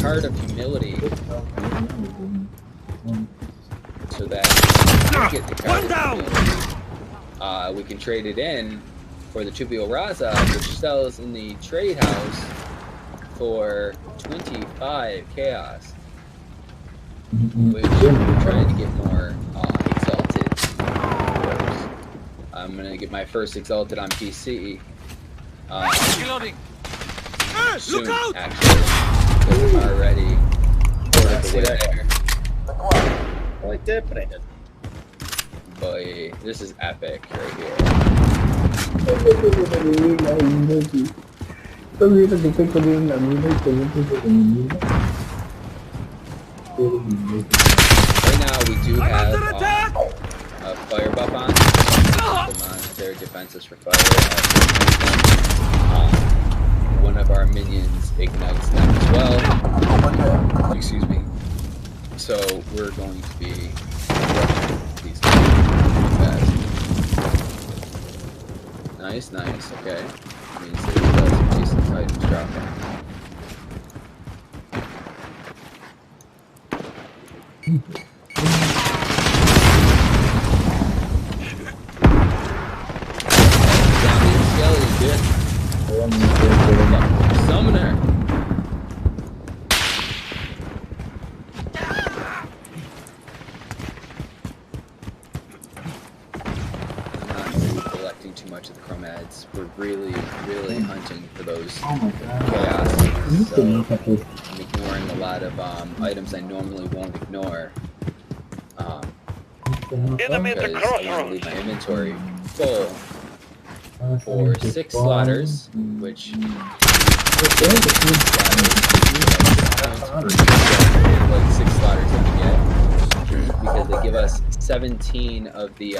Speaker 9: Card of Humility so that we get the Card of Humility. We can trade it in for the Chubio Raza, which sells in the trade house for 25 chaos. Which we're trying to get more exalted. I'm gonna get my first exalted on PC. Soon, actually. I'm already ordered the way there.
Speaker 1: Well, I did, but I didn't.
Speaker 9: Boy, this is epic right here. Right now we do have a fire buff on. Their defenses for fire. One of our minions ignites them as well. Excuse me. So we're going to be these guys. Nice, nice. Okay. Means that it does some decent items dropping. Summoner. I'm not collecting too much of the chromads. We're really hunting for those chaos. So I'm ignoring a lot of items I normally won't ignore. Because I want to leave my inventory full for 6 slaughters, which like 6 slaughters that we get, because they give us 17 of the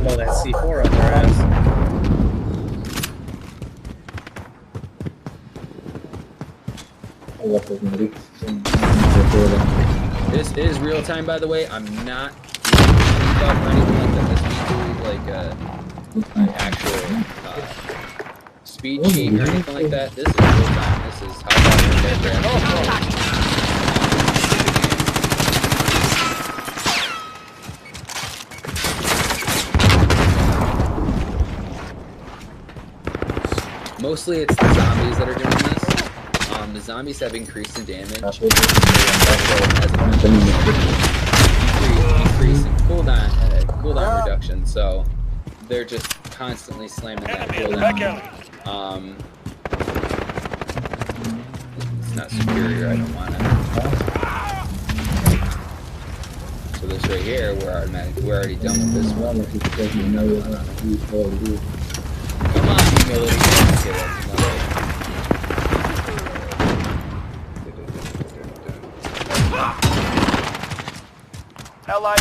Speaker 1: Blow that C4 on their ass.
Speaker 9: This is real time, by the way. I'm not or anything like that. This is like an actual speed cheat or anything like that. This is real time. This is how fast Mostly it's the zombies that are doing this. The zombies have increased in damage. Decrease in cooldown reduction, so they're just constantly slamming that cooldown. It's not superior, I don't want it. So this right here, we're already done with this one. Come on, humility.
Speaker 3: Allied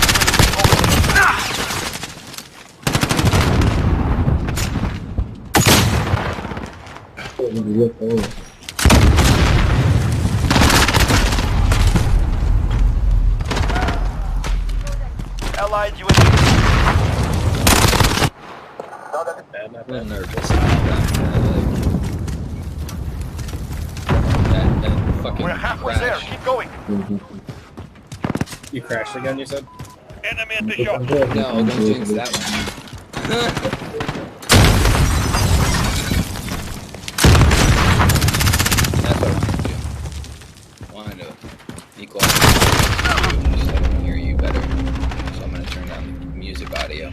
Speaker 3: Allied UAV.
Speaker 9: I'm a little nervous about that fucking
Speaker 3: We're halfway
Speaker 9: crash.
Speaker 3: there. Keep going.
Speaker 1: You crashed again, you said?
Speaker 3: Enemy at the shop.
Speaker 9: No, don't jinx that one. That's what I wanted to do. Wanted to equalize so I can hear you better. So I'm gonna turn down the music audio.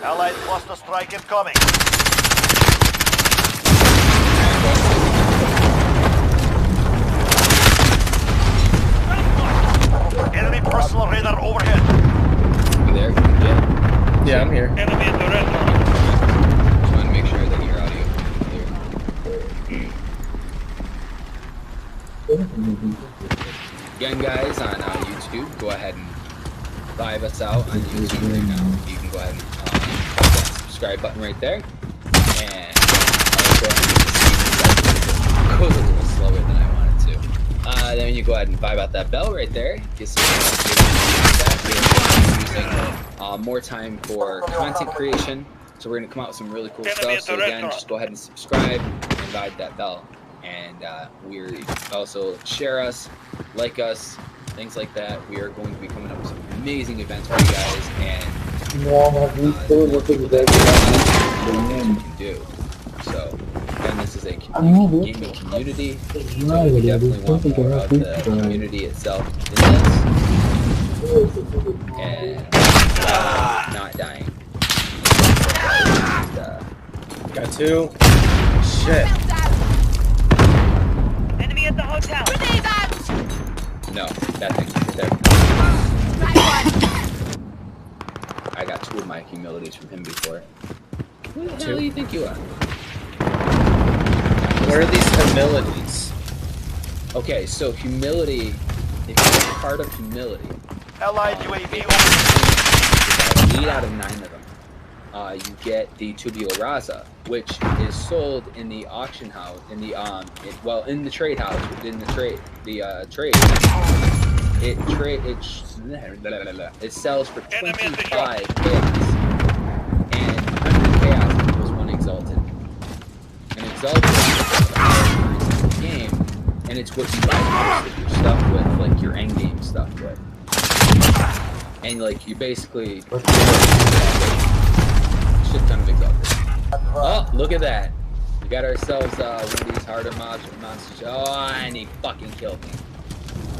Speaker 3: Allied cluster strike incoming. Enemy personal radar overhead.
Speaker 9: You there? Yeah.
Speaker 1: Yeah, I'm here.
Speaker 3: Enemy at the restaurant.
Speaker 9: Just want to make sure that your audio is clear. Again, guys, on YouTube, go ahead and vibe us out on YouTube right now. You can go ahead and click that subscribe button right there. And also, it goes a little slower than I wanted to. Then you go ahead and vibe out that bell right there. Get some using more time for content creation. So we're gonna come out with some really cool stuff. So again, just go ahead and subscribe and vibe that bell. And we're also share us, like us, things like that. We are going to be coming up with some amazing events for you guys, and we can do. So again, this is a gaming community, so we definitely want more of the community itself in this, and not dying.
Speaker 1: Got two. Shit.
Speaker 4: Enemy at the hotel.
Speaker 9: No, that thing's right there. I got two of my humilities from him before. Who the hell do you think you are?
Speaker 1: Where are these humilities?
Speaker 9: Okay, so humility, if you're part of humility,
Speaker 3: Allied UAV
Speaker 9: about 8 out of 9 of them, you get the Tubio Raza, which is sold in the auction house, in the in the trade house, within the trade, it sells for 25 chaos, and 100 chaos was one exalted. An exalted is the game, and it's what you buy most of your stuff with, like your end game stuff with, and like you basically shit ton of exalted. Oh, look at that! We got ourselves one of these harder monsters. Oh, and he fucking killed me.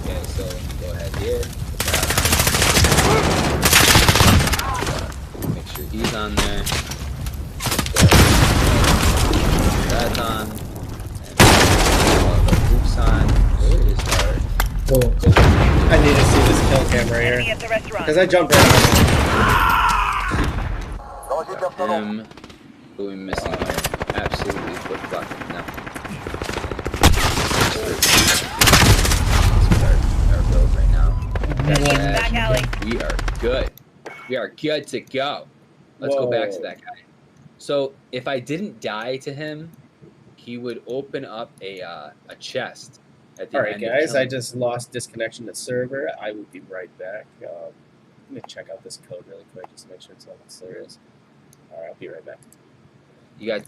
Speaker 9: Okay, so go ahead here. Make sure he's on there. That's on. And all the hoops on. It is hard.
Speaker 1: I need to see this kill cam right
Speaker 4: Enemy
Speaker 1: here.
Speaker 4: at the restaurant.
Speaker 1: Because I jumped right on
Speaker 9: Him. Who are we missing here? Absolutely fucking nothing. Our build right now.
Speaker 4: Back alley.
Speaker 9: We are good. We are good to go. Let's go back to
Speaker 1: Whoa.
Speaker 9: that guy. So if I didn't die to him, he would open up a chest at the
Speaker 1: All right,
Speaker 9: end
Speaker 1: guys,
Speaker 9: of
Speaker 1: I
Speaker 9: killing.
Speaker 1: just lost disconnection to server. I will be right back. I'm going to check out this code really quick just to make sure it's all serious. All right, I'll be right back.
Speaker 9: You guys.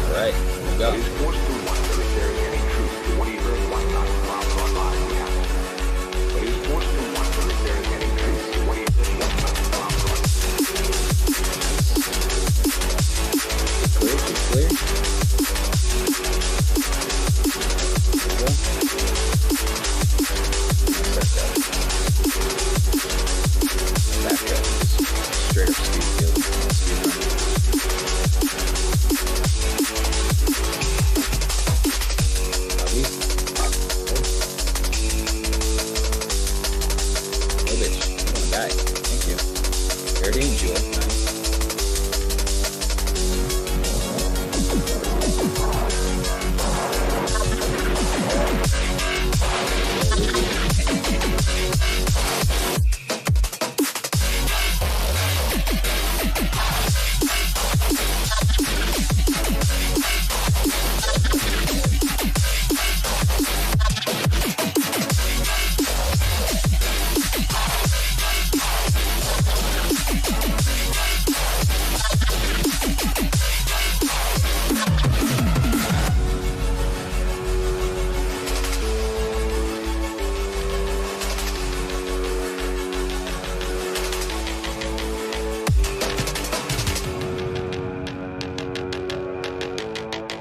Speaker 9: All right, here we go. Clear, clear. Back up. Straight up speed field. Oh, bitch. I'm gonna die. Thank you. Fair game, Jewel. Nice.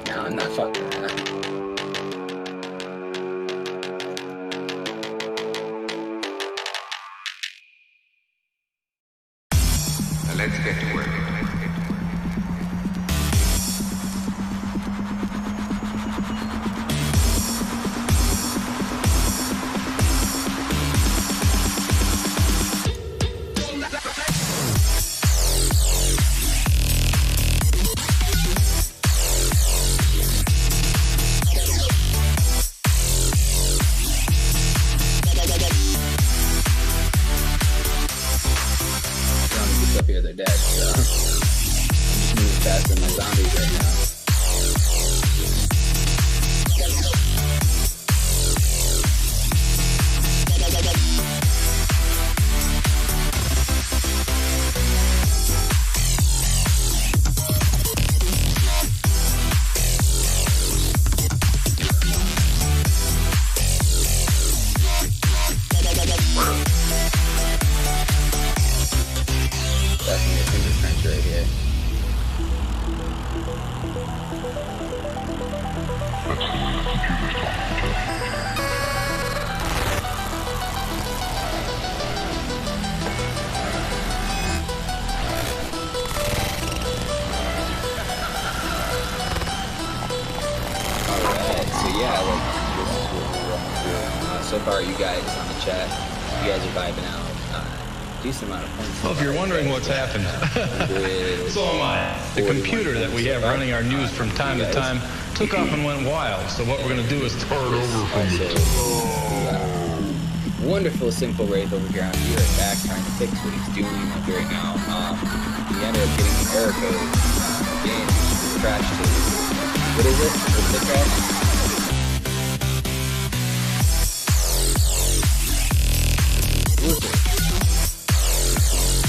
Speaker 9: No, I'm not fucking with that.
Speaker 10: Let's get to work.
Speaker 9: Up here, they're dead. So. yeah, like so far, you guys on the chat, you guys are vibing out. Decent amount of points.
Speaker 11: Well, if you're wondering what's happened, so am I. The computer that we have running our news from time to time took off and went wild. So what we're going to do is start over from
Speaker 9: wonderful Simple Wraith over here on your back, trying to fix what he's doing right now. He ended up getting an error code game, crashed his. What is it? What did it crash?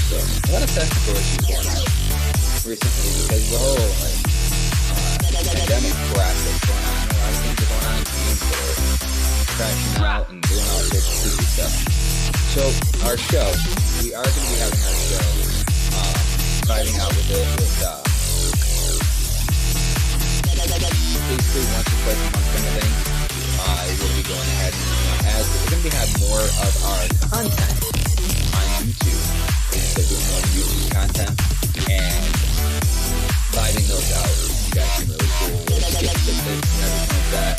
Speaker 9: So, a lot of technical issues going on recently because the whole pandemic crap that's going on. A lot of things are going on in games that are crashing out and doing all sorts of stupid stuff. So, our show, we are going to be having our show, vibing out with it with basically once or twice a month kind of thing. We'll be going ahead and we're going to be having more of our content on YouTube. So doing more YouTube content and vibing those out. You guys are really cool. Skip tips and everything like that.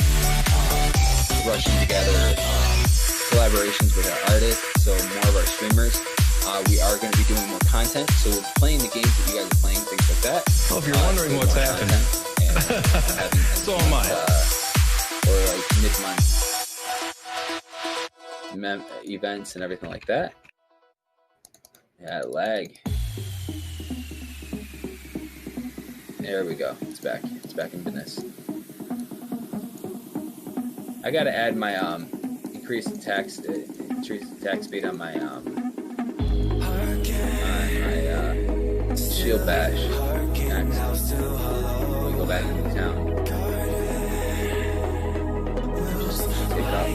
Speaker 9: Rushing together collaborations with our artists, so more of our streamers. We are going to be doing more content, so we're playing the games that you guys are playing, things like that.
Speaker 11: Well, if you're wondering what's happening, so am I.
Speaker 9: Or like mid-month events and everything like that. Yeah, lag. There we go. It's back. It's back in business. I gotta add my increase the attack speed on my shield bash next. We go back into town. Just take it off.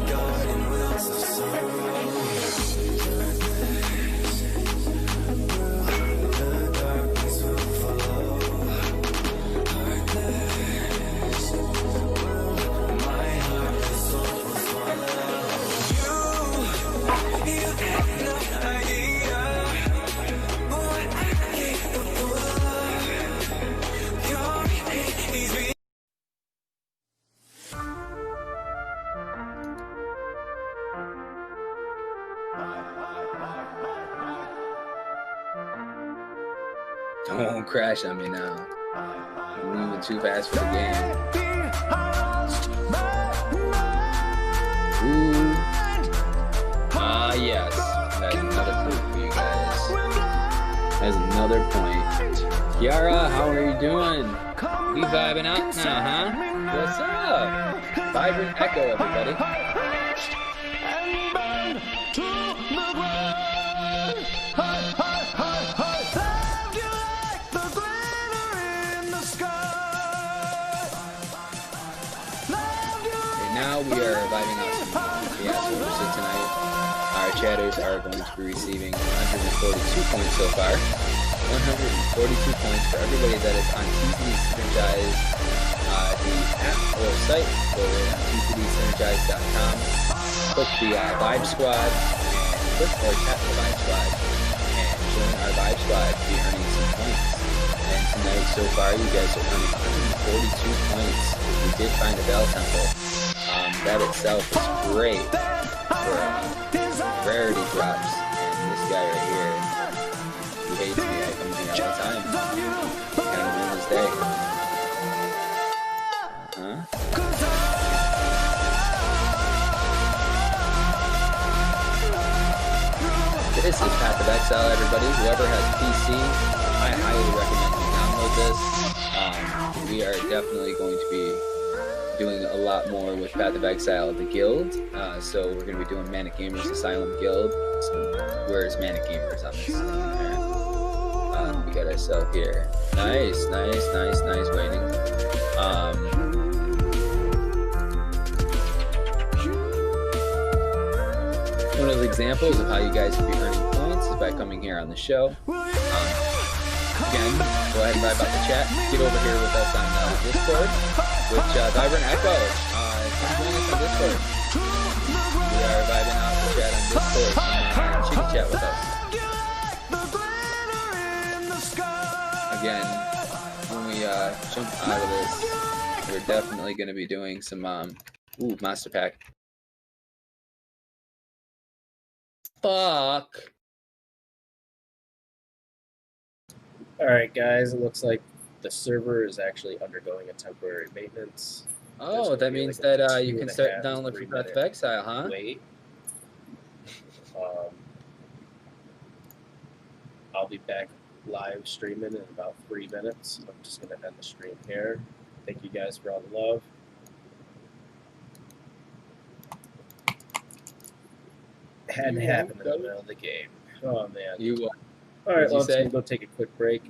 Speaker 9: Don't crash on me now. I'm moving too fast for the game. Ooh. Yes. That's another proof for you guys. That's another point. Kiara, how are you doing? We vibing out now, huh? What's up? Vibrant Echo, everybody. Now we are vibing out some fiascos. So tonight, our chatters are going to be receiving 142 points so far. 142 points for everybody that is on TCD Synergize, the app or site. Go on TCDSynergize.com. Click the Vibe Squad, and click or tap the Vibe Squad, and join our Vibe Squad to be earning some points. And tonight, so far, you guys are earning 142 points. We did find a Bell Temple. That itself is great for rarity drops. And this guy right here, he hates me. I come here all the time. Kind of ruin his day. This is Path of Exile, everybody. Whoever has PC, I highly recommend you download this. We are definitely going to be doing a lot more with Path of Exile, the guild. So we're going to be doing Manic Gamers Asylum Guild. So where's Manic Gamers on this thing here? We got ourselves here. Nice waiting. One of the examples of how you guys can be earning points is by coming here on the show. Again, go ahead and vibe out the chat. Get over here with us on Discord. Which Vibrant Echo, come join us on Discord. We are vibing out the chat on Discord. Chitty chat with us. Again, when we jump out of this, we're definitely going to be doing some Ooh, Master Pack. Fuck.
Speaker 1: All right, guys. It looks like the server is actually undergoing a temporary maintenance.
Speaker 9: Oh, that means that you can start download for Path of Exile, huh?
Speaker 1: Wait. I'll be back live streaming in about 3 minutes. I'm just going to end the stream here. Thank you guys for all the love. Had to happen in the middle of the game. Oh, man.
Speaker 9: You
Speaker 1: All right, let's go take a quick break.